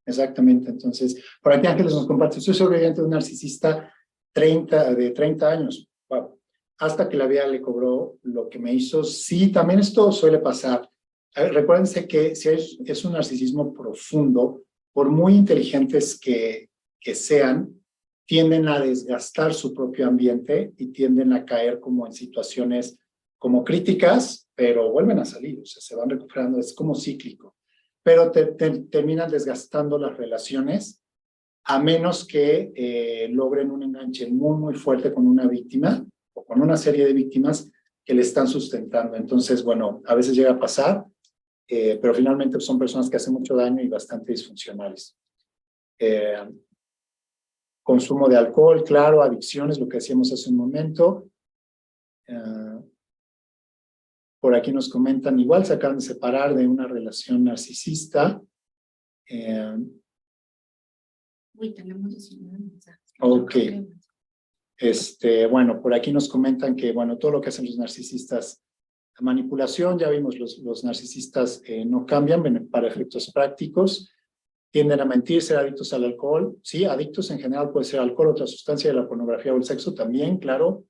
Exactamente. Entonces, por aquí Ángeles nos comparte, soy sobreviviente de un narcisista de 30 años. Wow. Hasta que la vida le cobró lo que me hizo. Sí, también esto suele pasar. Recuérdense que si es un narcisismo profundo, por muy inteligentes que sean, tienden a desgastar su propio ambiente y tienden a caer como en situaciones como críticas, pero vuelven a salir, o sea, se van recuperando, es como cíclico. Pero terminan desgastando las relaciones, a menos que logren un enganche muy, muy fuerte con una víctima o con una serie de víctimas que le están sustentando. Entonces, bueno, a veces llega a pasar, pero finalmente son personas que hacen mucho daño y bastante disfuncionales. Consumo de alcohol, claro, adicciones, lo que decíamos hace un momento. Por aquí nos comentan, igual se acaban de separar de una relación narcisista. Uy, tenemos 19 mensajes. Ok. Bueno, por aquí nos comentan que, bueno, todo lo que hacen los narcisistas, la manipulación, ya vimos, los narcisistas no cambian para efectos prácticos, tienden a mentir, ser adictos al alcohol, sí, adictos en general puede ser alcohol, otra sustancia, de la pornografía o el sexo también, claro.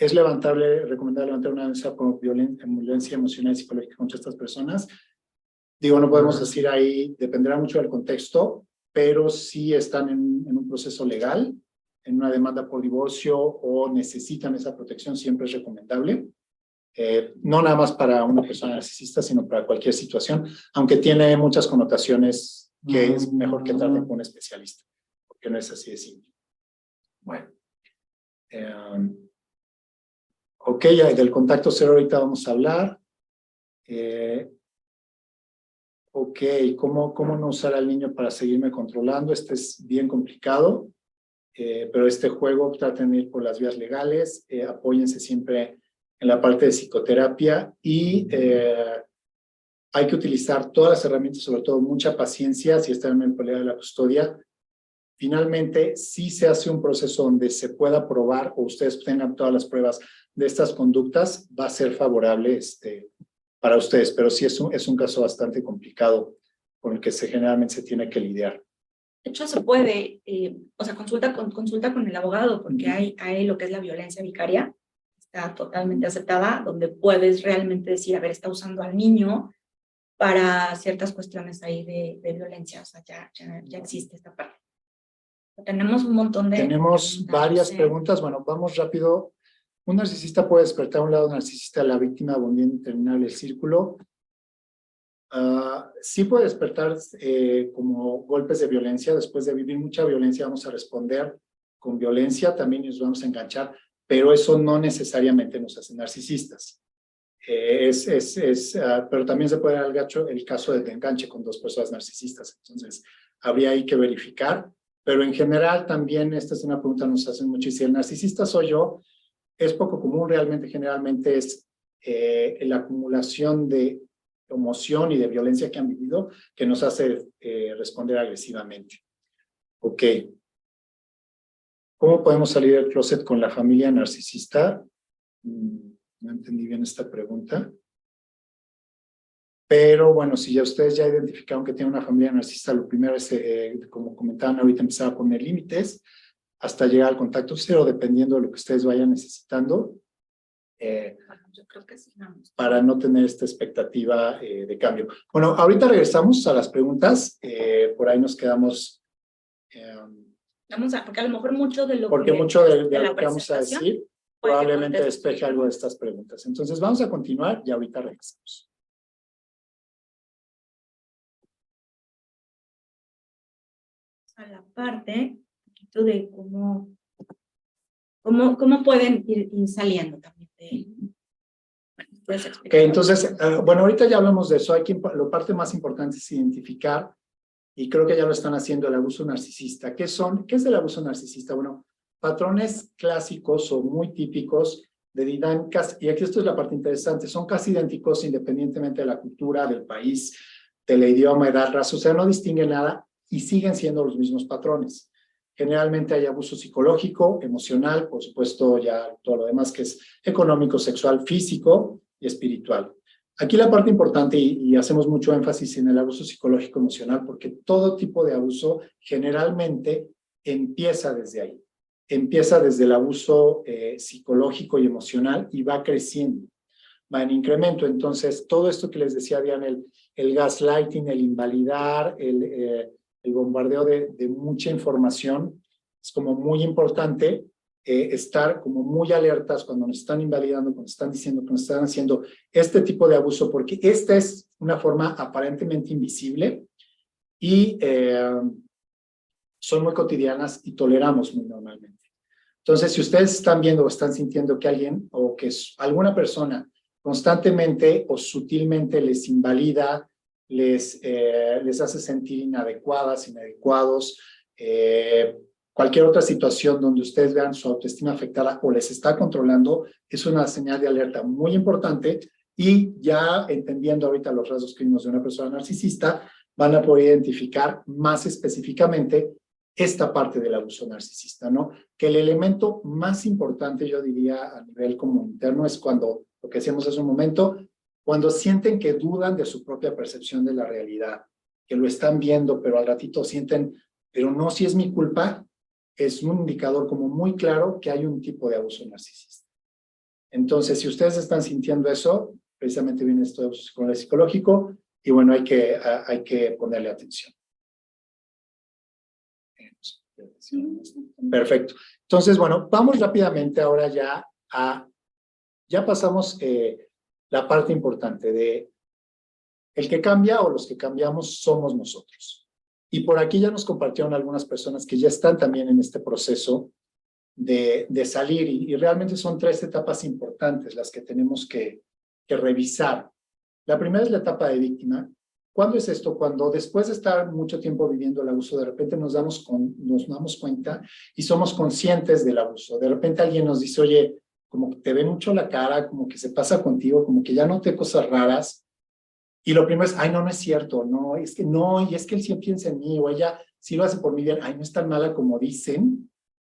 Es recomendable levantar una denuncia por violencia emocional y psicológica contra estas personas. Digo, no podemos decir ahí, dependerá mucho del contexto, pero si están en un proceso legal, en una demanda por divorcio o necesitan esa protección, siempre es recomendable. No nada más para una persona narcisista, sino para cualquier situación, aunque tiene muchas connotaciones que es mejor que traten con un especialista, porque no es así de simple. Bueno. Ok, del contacto cero ahorita vamos a hablar. Ok, ¿cómo no usar al niño para seguirme controlando? Este es bien complicado, pero este juego traten de ir por las vías legales, apóyense siempre en la parte de psicoterapia y hay que utilizar todas las herramientas, sobre todo mucha paciencia si están en el pelea de la custodia. Finalmente, si se hace un proceso donde se pueda probar o ustedes tengan todas las pruebas de estas conductas, va a ser favorable para ustedes, pero sí es un caso bastante complicado con el que generalmente se tiene que lidiar. De hecho, se puede, o sea, consulta con el abogado, porque hay lo que es la violencia vicaria, está totalmente aceptada, donde puedes realmente decir, a ver, está usando al niño para ciertas cuestiones ahí de violencia, o sea, ya existe esta parte. Tenemos un montón de... Tenemos varias preguntas, bueno, vamos rápido. Un narcisista puede despertar a un lado narcisista a la víctima volviendo interminable el círculo. Sí puede despertar como golpes de violencia. Después de vivir mucha violencia vamos a responder con violencia, también nos vamos a enganchar, pero eso no necesariamente nos hace narcisistas. Pero también se puede dar el caso de enganche con dos personas narcisistas. Entonces, habría ahí que verificar. Pero en general también, esta es una pregunta que nos hacen mucho, y si el narcisista soy yo, es poco común, realmente generalmente es la acumulación de emoción y de violencia que han vivido que nos hace responder agresivamente. Ok. ¿Cómo podemos salir del closet con la familia narcisista? No entendí bien esta pregunta. Pero bueno, si ya ustedes ya identificaron que tienen una familia narcisista, lo primero es, como comentaban ahorita, empezar a poner límites hasta llegar al contacto cero, dependiendo de lo que ustedes vayan necesitando, yo creo que sí, para no tener esta expectativa de cambio. Bueno, ahorita regresamos a las preguntas, por ahí nos quedamos. Porque a lo mejor mucho de lo porque que... mucho de lo la que vamos a decir probablemente despeje algo de estas preguntas. Entonces vamos a continuar y ahorita regresamos. A la parte, un poquito de cómo pueden ir saliendo también de... Bueno, puedes explicar. Ok, entonces, bueno, ahorita ya hablamos de eso. La parte más importante es identificar, y creo que ya lo están haciendo, el abuso narcisista. ¿Qué es el abuso narcisista? Bueno, patrones clásicos o muy típicos de dinámicas, y aquí esto es la parte interesante, son casi idénticos independientemente de la cultura, del país, del idioma, edad, raza, o sea, no distinguen nada y siguen siendo los mismos patrones. Generalmente hay abuso psicológico, emocional, por supuesto ya todo lo demás que es económico, sexual, físico y espiritual. Aquí la parte importante, y hacemos mucho énfasis en el abuso psicológico emocional, porque todo tipo de abuso generalmente empieza desde ahí. Empieza desde el abuso psicológico y emocional y va creciendo, va en incremento. Entonces, todo esto que les decía Diana, el gaslighting, el invalidar, el bombardeo de mucha información, es como muy importante estar como muy alertas cuando nos están invalidando, cuando están diciendo que nos están haciendo este tipo de abuso, porque esta es una forma aparentemente invisible y son muy cotidianas y toleramos muy normalmente. Entonces, si ustedes están viendo o están sintiendo que alguien o que alguna persona constantemente o sutilmente les invalida, les hace sentir inadecuadas, inadecuados, cualquier otra situación donde ustedes vean su autoestima afectada o les está controlando, es una señal de alerta muy importante, y ya entendiendo ahorita los rasgos clínicos de una persona narcisista, van a poder identificar más específicamente esta parte del abuso narcisista, ¿no? Que el elemento más importante, yo diría, a nivel como interno, es cuando, lo que decíamos hace un momento, cuando sienten que dudan de su propia percepción de la realidad, que lo están viendo, pero al ratito sienten, pero no, si es mi culpa, es un indicador como muy claro que hay un tipo de abuso narcisista. Entonces, si ustedes están sintiendo eso, precisamente viene esto de abuso psicológico, y bueno, hay que ponerle atención. Perfecto. Entonces, bueno, vamos rápidamente ahora ya pasamos la parte importante de el que cambia o los que cambiamos somos nosotros. Y por aquí ya nos compartieron algunas personas que ya están también en este proceso de salir y realmente son 3 etapas importantes las que tenemos que revisar. La primera es la etapa de víctima. ¿Cuándo es esto? Cuando después de estar mucho tiempo viviendo el abuso, de repente nos damos cuenta y somos conscientes del abuso. De repente alguien nos dice, oye, como que te ve mucho la cara, como que se pasa contigo, como que ya noté cosas raras. Y lo primero es, ay, no es cierto, no, es que no, y es que él sí piensa en mí, o ella sí lo hace por mi bien, ay, no es tan mala como dicen.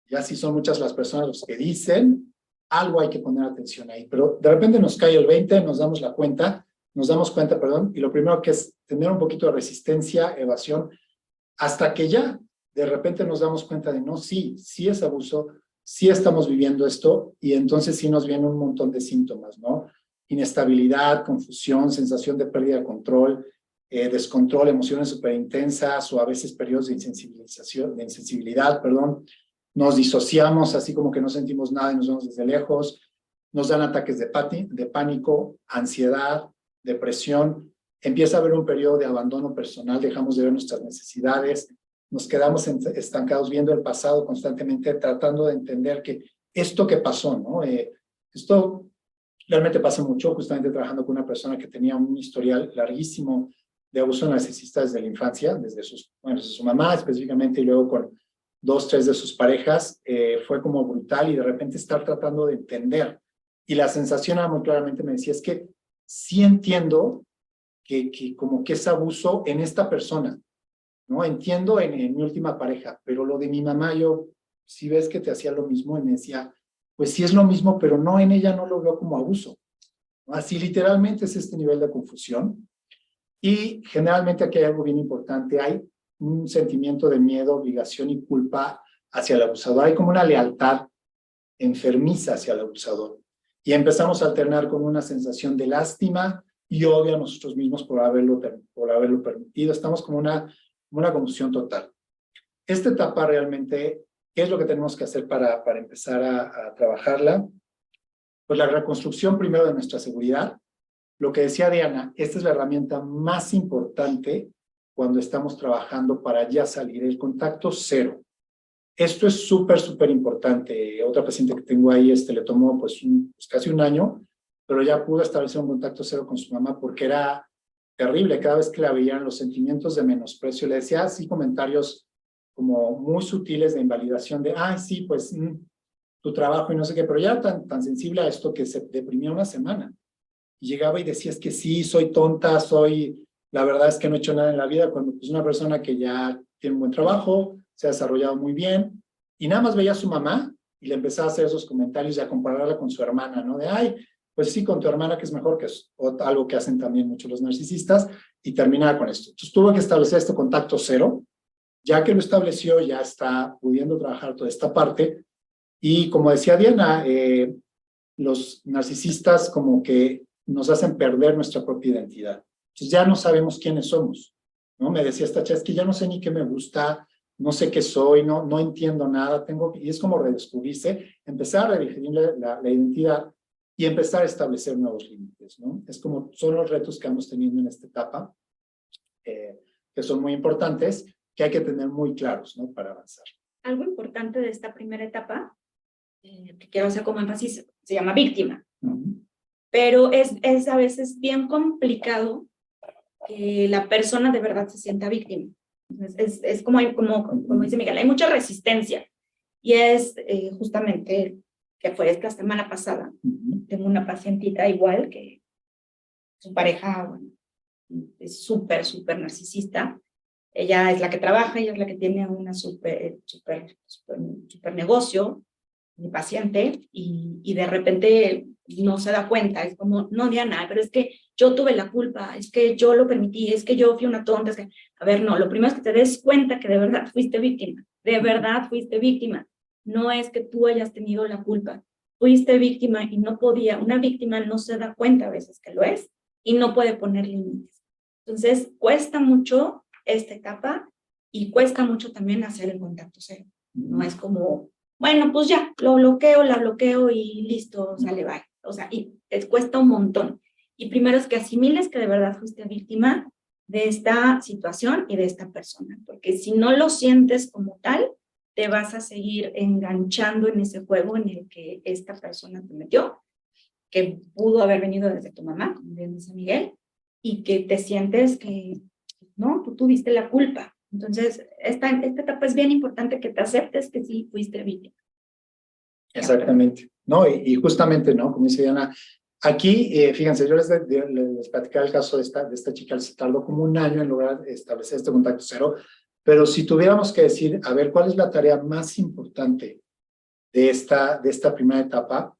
Ya sí son muchas las personas los que dicen, algo hay que poner atención ahí. Pero de repente nos cae el 20, nos damos cuenta, y lo primero que es tener un poquito de resistencia, evasión, hasta que ya de repente nos damos cuenta de no, sí es abuso, sí estamos viviendo esto, y entonces sí nos vienen un montón de síntomas, ¿no? Inestabilidad, confusión, sensación de pérdida de control, descontrol, emociones súper intensas, o a veces periodos de insensibilidad, nos disociamos, así como que no sentimos nada y nos vemos desde lejos, nos dan ataques de pánico, ansiedad, depresión, empieza a haber un periodo de abandono personal, dejamos de ver nuestras necesidades, nos quedamos estancados viendo el pasado constantemente, tratando de entender que esto que pasó, ¿no? Esto realmente pasa mucho, justamente trabajando con una persona que tenía un historial larguísimo de abuso narcisista desde la infancia, desde su mamá específicamente, y luego con 2, 3 de sus parejas, fue como brutal, y de repente estar tratando de entender. Y la sensación muy claramente me decía, es que sí entiendo que como que es abuso en esta persona, ¿no? Entiendo en mi última pareja, pero lo de mi mamá, yo, si ves que te hacía lo mismo, y me decía, pues sí es lo mismo, pero no, en ella no lo veo como abuso, ¿no? Así literalmente es este nivel de confusión. Y generalmente aquí hay algo bien importante, hay un sentimiento de miedo, obligación y culpa hacia el abusador. Hay como una lealtad enfermiza hacia el abusador. Y empezamos a alternar con una sensación de lástima y odio a nosotros mismos por haberlo permitido. Estamos como una confusión total. Esta etapa realmente, ¿qué es lo que tenemos que hacer para empezar a trabajarla? Pues la reconstrucción primero de nuestra seguridad. Lo que decía Diana, esta es la herramienta más importante cuando estamos trabajando para ya salir, el contacto cero. Esto es súper importante. Otra paciente que tengo ahí, le tomó pues casi un año, pero ya pudo establecer un contacto cero con su mamá porque era terrible. Cada vez que la veían, los sentimientos de menosprecio, le decía así comentarios como muy sutiles de invalidación de, ay, sí, pues tu trabajo y no sé qué, pero ya era tan sensible a esto que se deprimía una semana. Y llegaba y decía, es que sí, soy tonta, la verdad es que no he hecho nada en la vida, cuando pues una persona que ya tiene un buen trabajo, se ha desarrollado muy bien, y nada más veía a su mamá y le empezaba a hacer esos comentarios y a compararla con su hermana, ¿no? De, ay, pues sí, con tu hermana que es mejor, que es algo que hacen también muchos los narcisistas, y terminaba con esto. Entonces tuvo que establecer este contacto cero. Ya que lo estableció, ya está pudiendo trabajar toda esta parte, y como decía Diana, los narcisistas como que nos hacen perder nuestra propia identidad. Entonces ya no sabemos quiénes somos, ¿no? Me decía esta chica, es que ya no sé ni qué me gusta, no sé qué soy, no entiendo nada, y es como redescubrirse, empezar a redefinir la identidad y empezar a establecer nuevos límites, ¿no? Son los retos que vamos teniendo en esta etapa, que son muy importantes, que hay que tener muy claros, ¿no? Para avanzar. Algo importante de esta primera etapa, que quiero hacer como énfasis, se llama víctima. Pero es a veces bien complicado que la persona de verdad se sienta víctima. Es como dice Miguel, hay mucha resistencia. Y es justamente que fue esta semana pasada. Tengo una pacientita igual que su pareja, bueno, es súper narcisista. Ella es la que trabaja, ella es la que tiene una súper negocio, mi paciente, y de repente no se da cuenta, es como, no, Diana, pero es que yo tuve la culpa, es que yo lo permití, es que yo fui una tonta, es que, a ver, no, lo primero es que te des cuenta que de verdad fuiste víctima, no es que tú hayas tenido la culpa, fuiste víctima y no podía, una víctima no se da cuenta a veces que lo es, y no puede poner límites. Entonces, cuesta mucho esta etapa y cuesta mucho también hacer el contacto cero. No es como, bueno, pues ya, lo bloqueo, la bloqueo y listo, sale, bye. O sea, y te cuesta un montón. Y primero es que asimiles que de verdad fuiste víctima de esta situación y de esta persona, porque si no lo sientes como tal, te vas a seguir enganchando en ese juego en el que esta persona te metió, que pudo haber venido desde tu mamá, como bien dice Miguel, y que te sientes que, no, tú tuviste la culpa. Entonces, esta etapa es bien importante que te aceptes que sí fuiste víctima. Exactamente, ¿no? Y justamente, ¿no? Como dice Diana, aquí, fíjense, yo les platicaba el caso de esta chica, se tardó como 1 año en lograr establecer este contacto cero, pero si tuviéramos que decir, a ver, ¿cuál es la tarea más importante de esta primera etapa?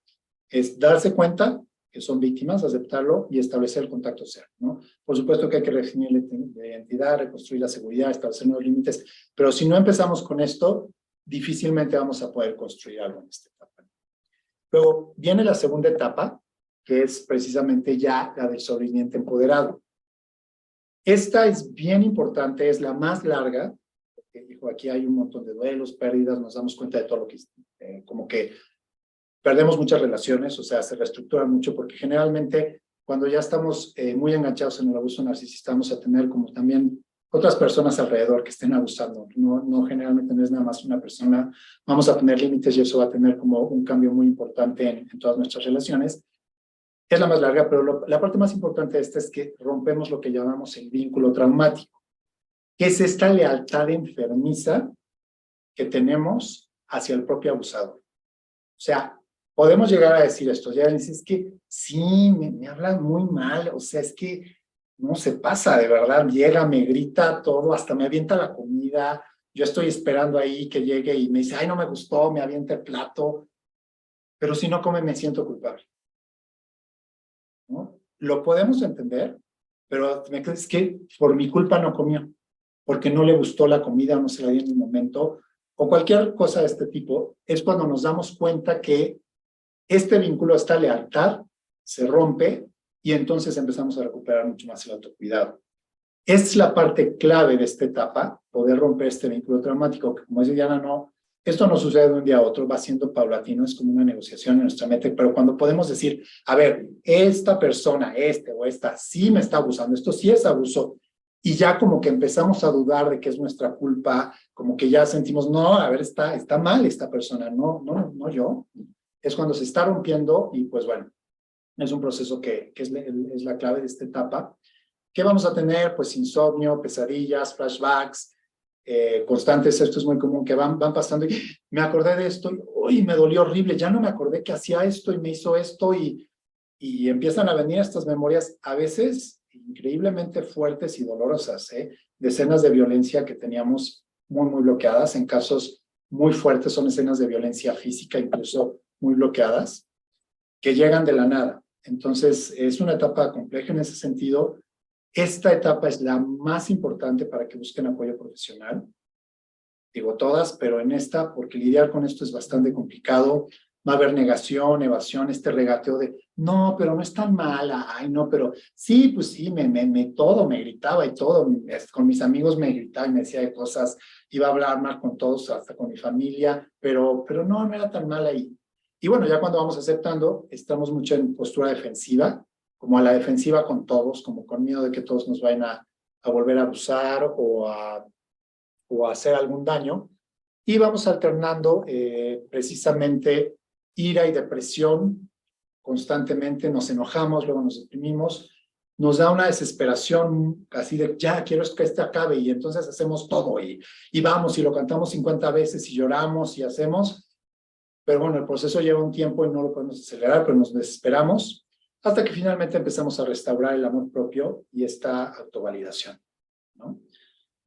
Es darse cuenta que son víctimas, aceptarlo y establecer el contacto cero, ¿no? Por supuesto que hay que redefinir la identidad, reconstruir la seguridad, establecer nuevos límites, pero si no empezamos con esto, difícilmente vamos a poder construir algo en esta etapa. Luego viene la segunda etapa, que es precisamente ya la del sobreviviente empoderado. Esta es bien importante, es la más larga, porque dijo, aquí hay un montón de duelos, pérdidas, nos damos cuenta de todo lo que como que perdemos muchas relaciones, o sea, se reestructuran mucho, porque generalmente cuando ya estamos muy enganchados en el abuso narcisista, vamos a tener como también otras personas alrededor que estén abusando. No generalmente no es nada más una persona, vamos a tener límites y eso va a tener como un cambio muy importante en todas nuestras relaciones. Es la más larga, pero la parte más importante de esta es que rompemos lo que llamamos el vínculo traumático, que es esta lealtad enfermiza que tenemos hacia el propio abusador. O sea, podemos llegar a decir esto, ya dices, es que sí, me hablan muy mal, o sea, es que no se pasa, de verdad, llega, me grita todo, hasta me avienta la comida, yo estoy esperando ahí que llegue y me dice, ay, no me gustó, me avienta el plato, pero si no come me siento culpable, ¿no? Lo podemos entender, pero es que por mi culpa no comió, porque no le gustó la comida, no se la dio en un momento, o cualquier cosa de este tipo, es cuando nos damos cuenta que este vínculo, esta lealtad, se rompe y entonces empezamos a recuperar mucho más el autocuidado. Es la parte clave de esta etapa, poder romper este vínculo traumático, que como dice Diana, esto no sucede de un día a otro, va siendo paulatino, es como una negociación en nuestra mente, pero cuando podemos decir, a ver, esta persona, o esta, sí me está abusando, esto sí es abuso, y ya como que empezamos a dudar de que es nuestra culpa, como que ya sentimos, no, a ver, está mal esta persona, no yo, es cuando se está rompiendo y pues bueno, es un proceso que es la clave de esta etapa. ¿Qué vamos a tener? Pues insomnio, pesadillas, flashbacks, constantes, esto es muy común, que van pasando y me acordé de esto y uy, me dolió horrible, ya no me acordé que hacía esto y me hizo esto y empiezan a venir estas memorias a veces increíblemente fuertes y dolorosas, de escenas de violencia que teníamos muy bloqueadas, en casos muy fuertes son escenas de violencia física incluso muy bloqueadas, que llegan de la nada. Entonces, es una etapa compleja en ese sentido. Esta etapa es la más importante para que busquen apoyo profesional. Digo todas, pero en esta, porque lidiar con esto es bastante complicado. Va a haber negación, evasión, este regateo de, no, pero no es tan mala, ay, no, pero sí, pues sí, todo, me gritaba y todo, con mis amigos me gritaba y me decía de cosas, iba a hablar mal con todos, hasta con mi familia, pero no era tan mala ahí. Y bueno, ya cuando vamos aceptando, estamos mucho en postura defensiva, como a la defensiva con todos, como con miedo de que todos nos vayan a volver a abusar o a hacer algún daño. Y vamos alternando precisamente ira y depresión constantemente, nos enojamos, luego nos deprimimos, nos da una desesperación así de ya quiero que este acabe y entonces hacemos todo y vamos y lo cantamos 50 veces y lloramos y hacemos. Pero bueno, el proceso lleva un tiempo y no lo podemos acelerar, pero nos desesperamos hasta que finalmente empezamos a restaurar el amor propio y esta autovalidación, ¿no?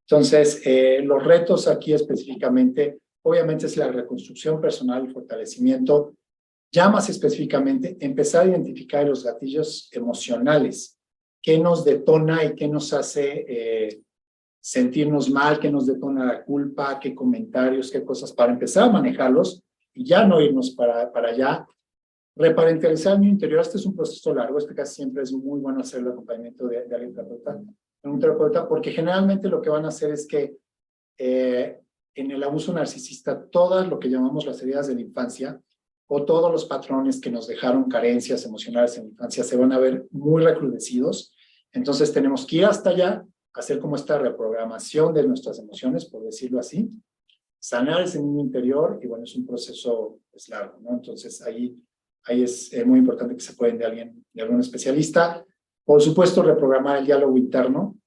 Entonces, los retos aquí específicamente, obviamente es la reconstrucción personal y fortalecimiento, ya más específicamente, empezar a identificar los gatillos emocionales, qué nos detona y qué nos hace sentirnos mal, qué nos detona la culpa, qué comentarios, qué cosas, para empezar a manejarlos y ya no irnos para allá. Reparentalizar el niño interior, este es un proceso largo, casi siempre es muy bueno hacer el acompañamiento de alguien terapeuta. en un terapeuta, porque generalmente lo que van a hacer es que en el abuso narcisista, todas lo que llamamos las heridas de la infancia, o todos los patrones que nos dejaron carencias emocionales en la infancia, se van a ver muy recrudecidos. Entonces tenemos que ir hasta allá, hacer como esta reprogramación de nuestras emociones, por decirlo así, sanar ese niño interior, y bueno, es un proceso pues, largo, ¿no? Entonces ahí es muy importante que se apoyen de algún especialista. Por supuesto, reprogramar el diálogo interno.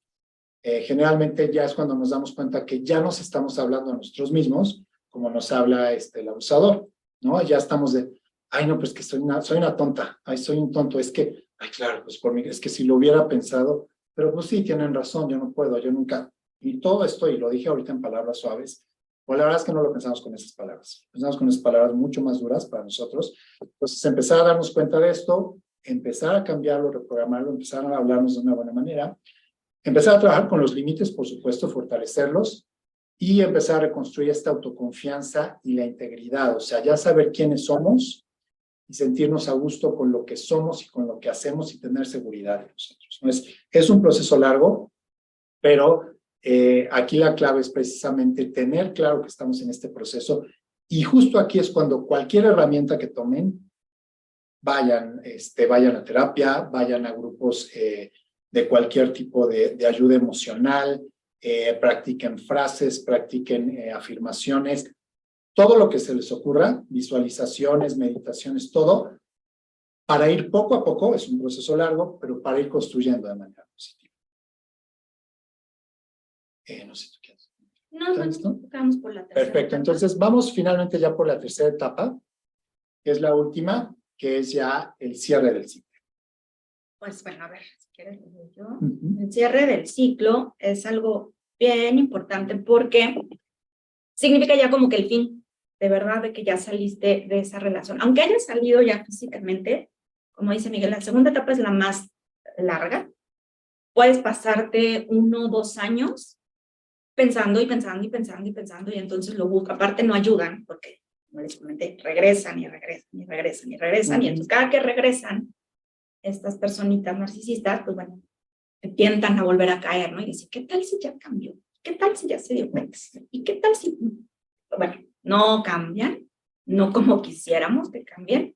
Generalmente ya es cuando nos damos cuenta que ya nos estamos hablando a nosotros mismos, como nos habla el abusador, ¿no? Ya estamos de, ay, no, pues que soy una tonta, ay, soy un tonto, es que, ay, claro, pues por mí, es que si lo hubiera pensado, pero pues sí, tienen razón, yo no puedo, yo nunca, y todo esto, y lo dije ahorita en palabras suaves, pues la verdad es que no lo pensamos con esas palabras, pensamos con esas palabras mucho más duras para nosotros. Entonces, empezar a darnos cuenta de esto, empezar a cambiarlo, reprogramarlo, empezar a hablarnos de una buena manera, empezar a trabajar con los límites, por supuesto, fortalecerlos, y empezar a reconstruir esta autoconfianza y la integridad, o sea, ya saber quiénes somos y sentirnos a gusto con lo que somos y con lo que hacemos y tener seguridad en nosotros. Es un proceso largo, pero aquí la clave es precisamente tener claro que estamos en este proceso, y justo aquí es cuando cualquier herramienta que tomen, vayan a terapia, vayan a grupos de cualquier tipo de ayuda emocional, practiquen frases, practiquen afirmaciones, todo lo que se les ocurra, visualizaciones, meditaciones, todo, para ir poco a poco, es un proceso largo, pero para ir construyendo de manera positiva. No sé, ¿tú quieres? No, ¿Listo? vamos por la tercera. Perfecto, entonces vamos finalmente ya por la tercera etapa, que es la última, que es ya el cierre del ciclo. Pues bueno, a ver, si quieres lo digo yo. Uh-huh. El cierre del ciclo es algo bien importante porque significa ya como que el fin, de verdad, de que ya saliste de esa relación. Aunque hayas salido ya físicamente, como dice Miguel, la segunda etapa es la más larga. Puedes pasarte 1 o 2 años pensando y pensando y pensando y pensando, y entonces lo buscan. Aparte no ayudan, porque, como les comenté, regresan y regresan y regresan y regresan, y entonces cada que regresan, estas personitas narcisistas, pues bueno, tientan a volver a caer, ¿no? Y decir, ¿qué tal si ya cambió? ¿Qué tal si ya se dio cuenta? ¿Y qué tal si...? Bueno, no cambian, no como quisiéramos que cambien,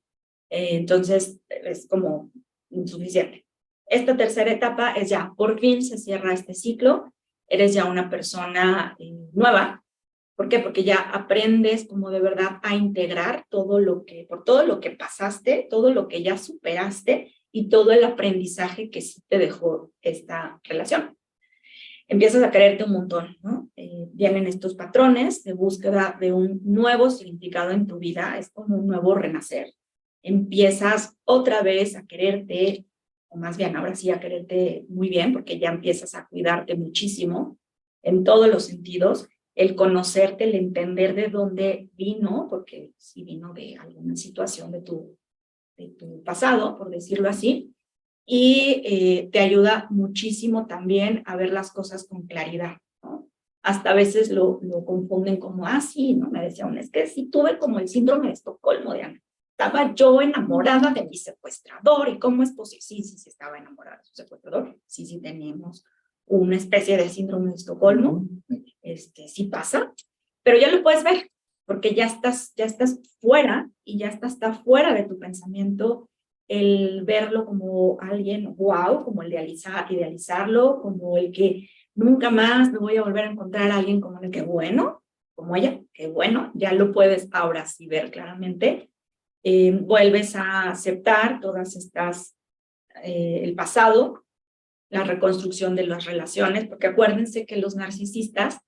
entonces es como insuficiente. Esta tercera etapa es ya, por fin se cierra este ciclo, eres ya una persona nueva. ¿Por qué? Porque ya aprendes como de verdad a integrar por todo lo que pasaste, todo lo que ya superaste y todo el aprendizaje que sí te dejó esta relación. Empiezas a quererte un montón, ¿no? Vienen estos patrones de búsqueda de un nuevo significado en tu vida, es como un nuevo renacer. Empiezas otra vez a quererte, o más bien ahora sí a quererte muy bien, porque ya empiezas a cuidarte muchísimo en todos los sentidos, el conocerte, el entender de dónde vino, porque sí vino de alguna situación de tu pasado, por decirlo así, y te ayuda muchísimo también a ver las cosas con claridad, ¿no? Hasta a veces lo confunden como, sí, ¿no? Me decía es que sí tuve como el síndrome de Estocolmo, Diana. Estaba yo enamorada de mi secuestrador, ¿y cómo es posible? Sí, estaba enamorada de su secuestrador. Sí, tenemos una especie de síndrome de Estocolmo. Sí pasa, pero ya lo puedes ver, porque ya estás fuera, y ya está fuera de tu pensamiento el verlo como alguien wow, como el idealizarlo, como el que nunca más me voy a volver a encontrar a alguien como el que bueno, como ella, que bueno, ya lo puedes ahora sí ver claramente. Vuelves a aceptar todas estas, el pasado, la reconstrucción de las relaciones, porque acuérdense que los narcisistas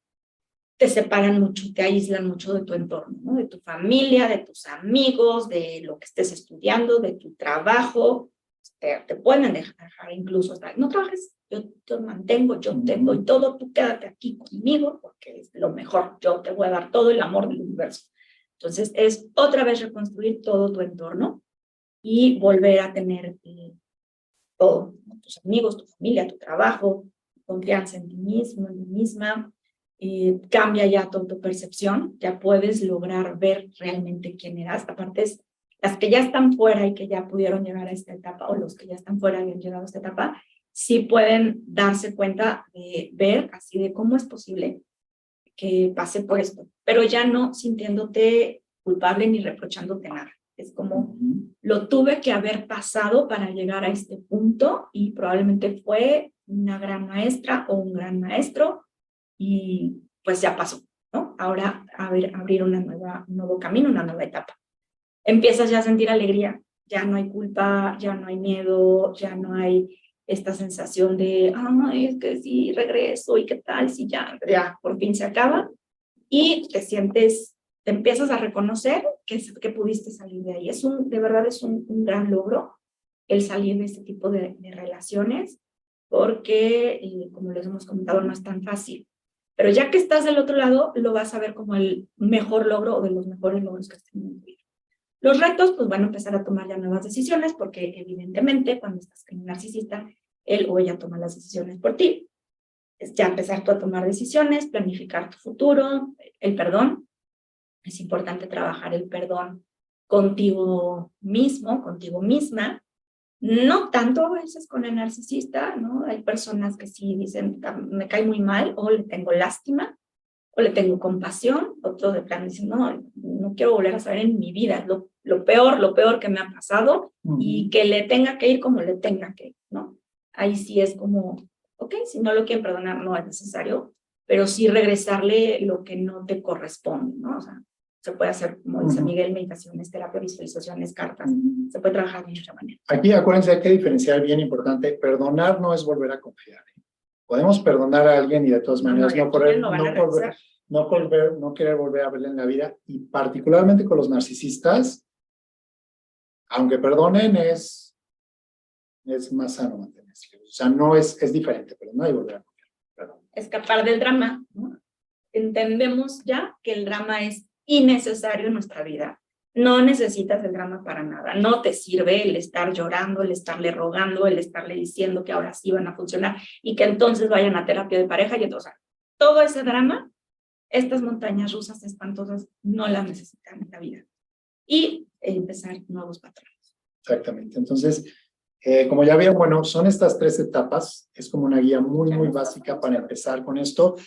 te separan mucho, te aíslan mucho de tu entorno, ¿no? De tu familia, de tus amigos, de lo que estés estudiando, de tu trabajo. Te pueden dejar incluso hasta, no trabajes, yo te mantengo, yo te doy todo, tú quédate aquí conmigo porque es lo mejor, yo te voy a dar todo el amor del universo. Entonces es otra vez reconstruir todo tu entorno y volver a tener todo, ¿no? Tus amigos, tu familia, tu trabajo, confianza en ti mismo, en ti misma. Cambia ya tu autopercepción, ya puedes lograr ver realmente quién eras. Aparte, las que ya están fuera y que ya pudieron llegar a esta etapa, o los que ya están fuera y han llegado a esta etapa, sí pueden darse cuenta de ver así de cómo es posible que pase por esto, pero ya no sintiéndote culpable ni reprochándote nada. Es como, lo tuve que haber pasado para llegar a este punto y probablemente fue una gran maestra o un gran maestro y pues ya pasó, ¿no? Ahora abrir un nuevo camino, una nueva etapa. Empiezas ya a sentir alegría, ya no hay culpa, ya no hay miedo, ya no hay esta sensación de, ay, es que sí, regreso y qué tal, si ya por fin se acaba, y te empiezas a reconocer que pudiste salir de ahí. De verdad es un gran logro el salir de este tipo de relaciones, porque, como les hemos comentado, no es tan fácil. Pero ya que estás del otro lado, lo vas a ver como el mejor logro o de los mejores logros que has tenido en tu vida. Los retos, pues van a empezar a tomar ya nuevas decisiones, porque evidentemente cuando estás con un narcisista, él o ella toma las decisiones por ti. Es ya empezar tú a tomar decisiones, planificar tu futuro, el perdón. Es importante trabajar el perdón contigo mismo, contigo misma. No tanto a veces con el narcisista, ¿no? Hay personas que sí dicen, me cae muy mal, o le tengo lástima, o le tengo compasión. Otros de plan dicen, no quiero volver a saber en mi vida lo peor que me ha pasado, y que le tenga que ir como le tenga que ir, ¿no? Ahí sí es como, ok, si no lo quieren perdonar, no es necesario, pero sí regresarle lo que no te corresponde, ¿no? O sea, se puede hacer, como dice Miguel, meditaciones, terapia, visualizaciones, cartas, se puede trabajar de mucha manera. Aquí acuérdense, hay que diferenciar bien importante, perdonar no es volver a confiar. Podemos perdonar a alguien y de todas maneras no querer volver a verle en la vida, y particularmente con los narcisistas, aunque perdonen, es más sano mantenerse. O sea, no es diferente, pero no hay volver a confiar. Perdón. Escapar del drama, ¿no? Entendemos ya que el drama es innecesario en nuestra vida. No necesitas el drama para nada. No te sirve el estar llorando, el estarle rogando, el estarle diciendo que ahora sí van a funcionar y que entonces vayan a terapia de pareja. Y entonces, todo ese drama, estas montañas rusas espantosas, no las necesitan en la vida. Y empezar nuevos patrones. Exactamente. Entonces, como ya vieron, bueno, son estas 3 etapas. Es como una guía muy básica para empezar con esto.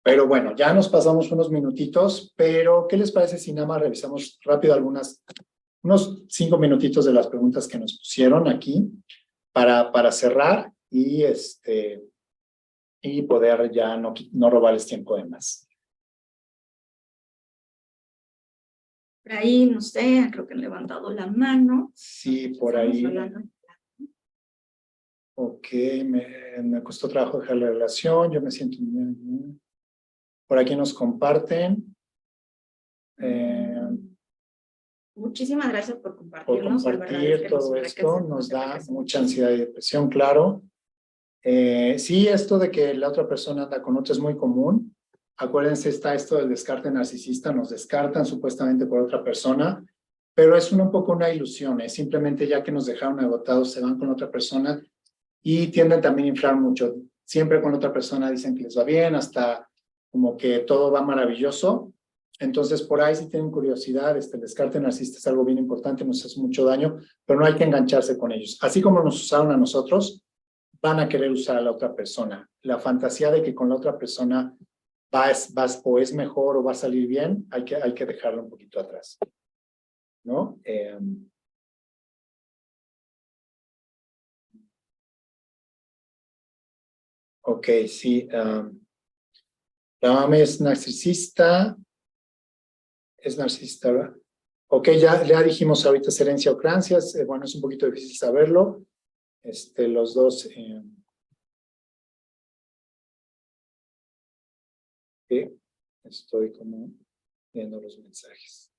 Pero bueno, ya nos pasamos unos minutitos, pero ¿qué les parece si nada más revisamos rápido unos 5 minutitos de las preguntas que nos pusieron aquí para cerrar y poder ya no robarles tiempo de más? Por ahí, no sé, creo que han levantado la mano. Sí, por ahí. Ok, me costó trabajo dejar la relación, yo me siento bien. Por aquí nos comparten. Muchísimas gracias por compartirnos. Por compartir todo esto, nos da mucha ansiedad y depresión, claro. Sí, esto de que la otra persona anda con otro es muy común. Acuérdense, está esto del descarte narcisista, nos descartan supuestamente por otra persona, pero es un poco una ilusión, es simplemente ya que nos dejaron agotados, se van con otra persona y tienden también a inflar mucho. Siempre con otra persona dicen que les va bien, hasta como que todo va maravilloso. Entonces, por ahí si tienen curiosidad, el descarte narcisista es algo bien importante, nos hace mucho daño, pero no hay que engancharse con ellos. Así como nos usaron a nosotros, van a querer usar a la otra persona. La fantasía de que con la otra persona vas o es mejor o va a salir bien, hay que dejarlo un poquito atrás, ¿no? Ok, sí. La mamá es narcisista, ¿verdad? Ok, ya dijimos ahorita es herencia o creencias. Bueno, es un poquito difícil saberlo. Los dos. Estoy como viendo los mensajes.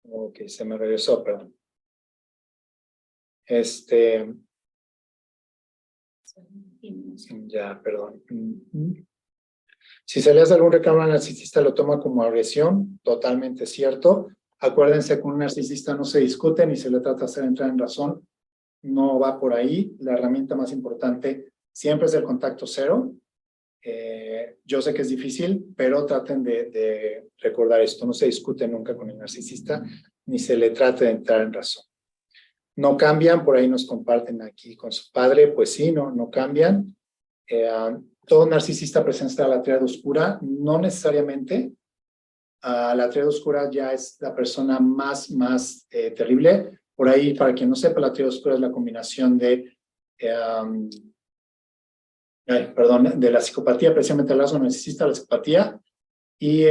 Ok, se me regresó, perdón. Ya, perdón. Si se le hace algún reclamo al narcisista, lo toma como agresión, totalmente cierto. Acuérdense que con un narcisista no se discute ni se le trata de hacer entrar en razón. No va por ahí. La herramienta más importante siempre es el contacto cero. Yo sé que es difícil, pero traten de recordar esto. No se discute nunca con el narcisista. ni se le trate de entrar en razón. No cambian, por ahí nos comparten aquí con su padre, pues sí, no cambian. Todo narcisista presenta la tríada oscura, no necesariamente. La tríada oscura ya es la persona más terrible. Por ahí, para quien no sepa, la tríada oscura es la combinación de, de la psicopatía, precisamente el rasgo narcisista, la psicopatía, y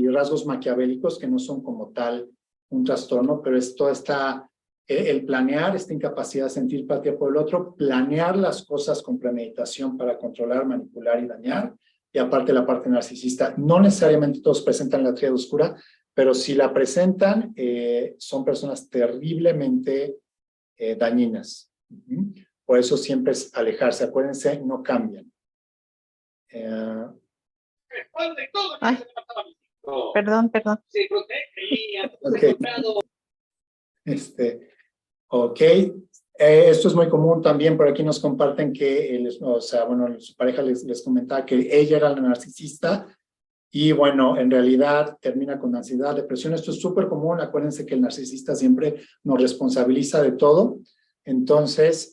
rasgos maquiavélicos que no son como tal un trastorno, pero es toda el planear, esta incapacidad de sentir empatía por el otro, planear las cosas con premeditación para controlar, manipular y dañar, y aparte la parte narcisista. No necesariamente todos presentan la tríada oscura, pero si la presentan, son personas terriblemente dañinas. Por eso siempre es alejarse. Acuérdense, no cambian. Ay, perdón. Ok. Esto es muy común también. Por aquí nos comparten que, su pareja les comentaba que ella era la narcisista y bueno, en realidad termina con ansiedad, depresión. Esto es súper común. Acuérdense que el narcisista siempre nos responsabiliza de todo. Entonces,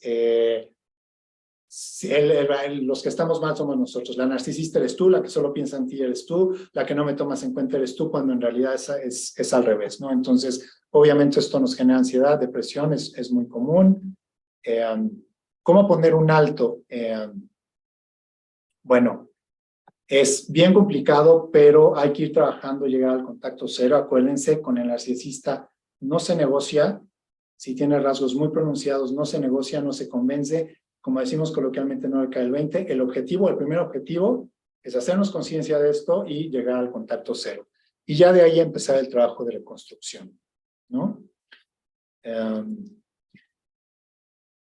los que estamos mal somos nosotros. La narcisista eres tú, la que solo piensa en ti eres tú, la que no me tomas en cuenta eres tú, cuando en realidad es al revés, ¿no? Entonces, obviamente esto nos genera ansiedad, depresión, es muy común. ¿Cómo poner un alto? Bueno, es bien complicado, pero hay que ir trabajando, llegar al contacto cero. Acuérdense, con el narcisista no se negocia. Si tiene rasgos muy pronunciados, no se negocia, no se convence. Como decimos coloquialmente, no le cae el 20. El primer objetivo es hacernos conciencia de esto y llegar al contacto cero. Y ya de ahí empezar el trabajo de reconstrucción, ¿no?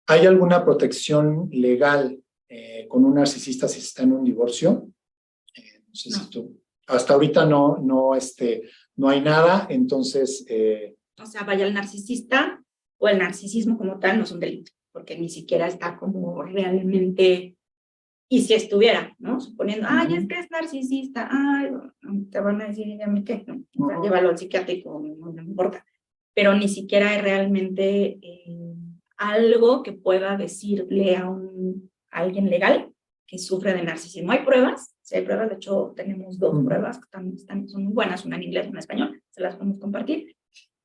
¿Hay alguna protección legal con un narcisista si está en un divorcio? No sé si tú... Hasta ahorita no hay nada, entonces... O sea, vaya, el narcisista o el narcisismo como tal no es un delito, porque ni siquiera está como realmente, y si estuviera, ¿no? Suponiendo, ay, es que es narcisista, ay, te van a decir, ¿ya me qué? No, o sea, llévalo al psiquiátrico, no importa, pero ni siquiera hay realmente algo que pueda decirle a alguien legal que sufre de narcisismo. Hay pruebas, sí hay pruebas, de hecho tenemos 2 pruebas que son muy buenas, una en inglés y una en español, se las podemos compartir,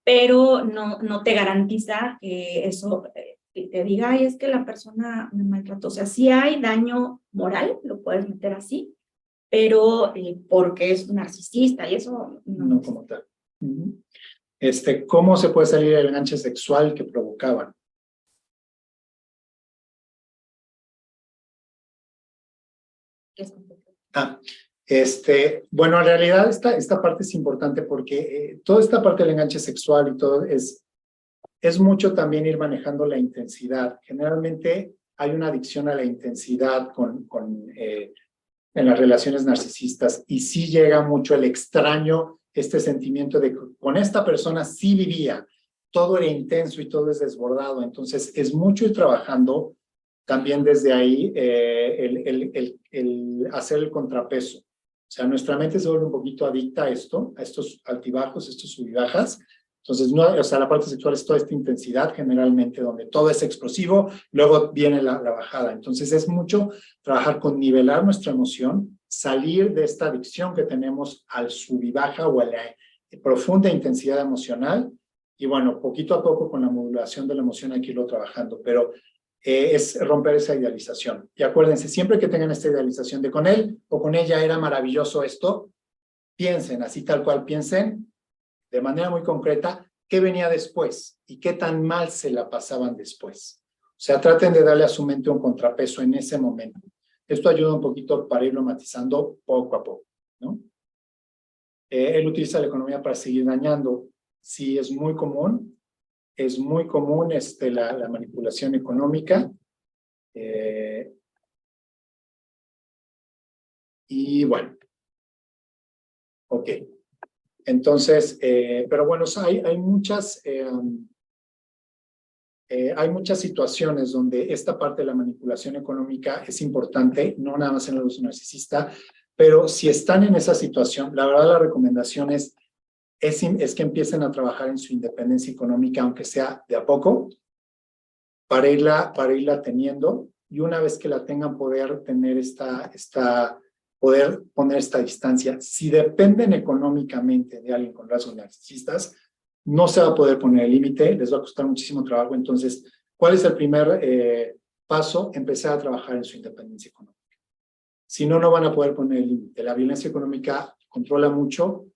pero no te garantiza que eso te diga, ay, es que la persona me maltrató. O sea, sí hay daño moral, lo puedes meter así, pero porque es narcisista y eso no como tal. ¿Cómo se puede salir del enganche sexual que provocaban? Bueno, en realidad esta parte es importante porque toda esta parte del enganche sexual y todo es mucho también ir manejando la intensidad. Generalmente hay una adicción a la intensidad en las relaciones narcisistas y sí llega mucho el extraño, este sentimiento de que con esta persona sí vivía, todo era intenso y todo es desbordado. Entonces es mucho ir trabajando también desde ahí el hacer el contrapeso. O sea, nuestra mente se vuelve un poquito adicta a estos altibajos, estos subibajas. Entonces, la parte sexual es toda esta intensidad generalmente donde todo es explosivo, luego viene la bajada. Entonces, es mucho trabajar con nivelar nuestra emoción, salir de esta adicción que tenemos al subibaja o a la profunda intensidad emocional. Y bueno, poquito a poco con la modulación de la emoción hay que irlo trabajando, pero es romper esa idealización. Y acuérdense, siempre que tengan esta idealización de con él o con ella era maravilloso esto, piensen, así tal cual piensen, de manera muy concreta, qué venía después y qué tan mal se la pasaban después. O sea, traten de darle a su mente un contrapeso en ese momento. Esto ayuda un poquito para irlo matizando poco a poco, ¿no? Él utiliza la economía para seguir dañando. Sí, es muy común. Es muy común la manipulación económica. Y bueno. Ok. Entonces, pero bueno, hay muchas situaciones donde esta parte de la manipulación económica es importante, no nada más en el uso narcisista, pero si están en esa situación, la verdad la recomendación es es que empiecen a trabajar en su independencia económica, aunque sea de a poco, para irla teniendo, y una vez que la tengan, poder tener poder poner esta distancia. Si dependen económicamente de alguien con rasgos narcisistas, no se va a poder poner el límite, les va a costar muchísimo trabajo. Entonces, ¿cuál es el primer paso? Empezar a trabajar en su independencia económica. Si no, no van a poder poner el límite. La violencia económica controla mucho,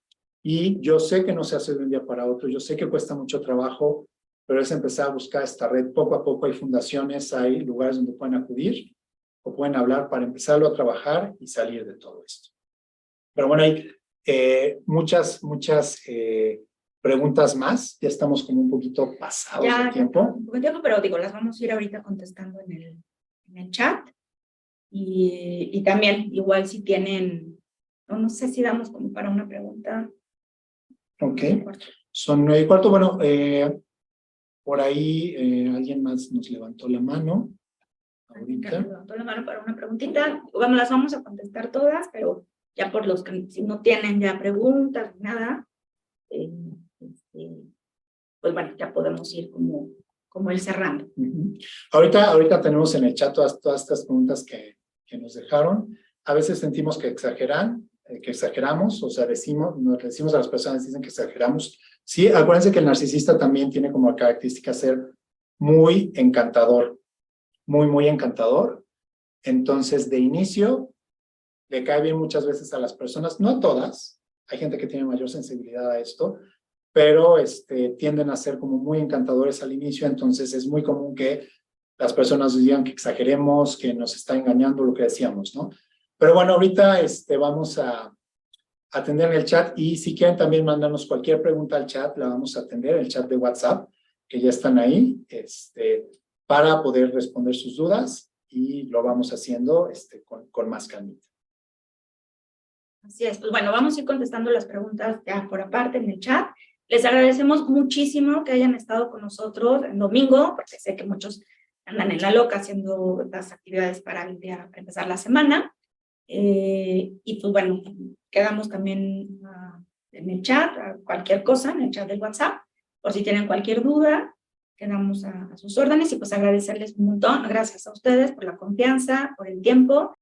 y yo sé que no se hace de un día para otro, yo sé que cuesta mucho trabajo, pero es empezar a buscar esta red poco a poco. Hay fundaciones, hay lugares donde pueden acudir o pueden hablar para empezarlo a trabajar y salir de todo esto. Pero bueno, hay muchas preguntas más. Ya estamos como un poquito pasados de tiempo. Un poco de tiempo, pero digo, las vamos a ir ahorita contestando en el chat. Y también, igual si tienen, no sé si damos como para una pregunta. Ok, son 9:15. Bueno, por ahí alguien más nos levantó la mano. Ahorita. Levantó la mano para una preguntita. Bueno, las vamos a contestar todas, pero ya por los que si no tienen ya preguntas, nada, pues bueno, ya podemos ir como ir cerrando. Ahorita tenemos en el chat todas estas preguntas que nos dejaron. A veces sentimos que exageramos, o sea, nos decimos a las personas, dicen que exageramos. Sí, acuérdense que el narcisista también tiene como característica ser muy encantador, muy encantador. Entonces, de inicio, le cae bien muchas veces a las personas, no a todas, hay gente que tiene mayor sensibilidad a esto, pero tienden a ser como muy encantadores al inicio. Entonces es muy común que las personas digan que exageremos, que nos está engañando, lo que decíamos, ¿no? Pero bueno, ahorita vamos a atender en el chat, y si quieren también mandarnos cualquier pregunta al chat, la vamos a atender, el chat de WhatsApp, que ya están ahí, para poder responder sus dudas, y lo vamos haciendo con más calma. Así es, pues bueno, vamos a ir contestando las preguntas ya por aparte en el chat. Les agradecemos muchísimo que hayan estado con nosotros el domingo, porque sé que muchos andan en la loca haciendo las actividades para el día, para empezar la semana. Y pues bueno, quedamos también en el chat, cualquier cosa, en el chat del WhatsApp, por si tienen cualquier duda, quedamos a sus órdenes, y pues agradecerles un montón. Gracias a ustedes por la confianza, por el tiempo,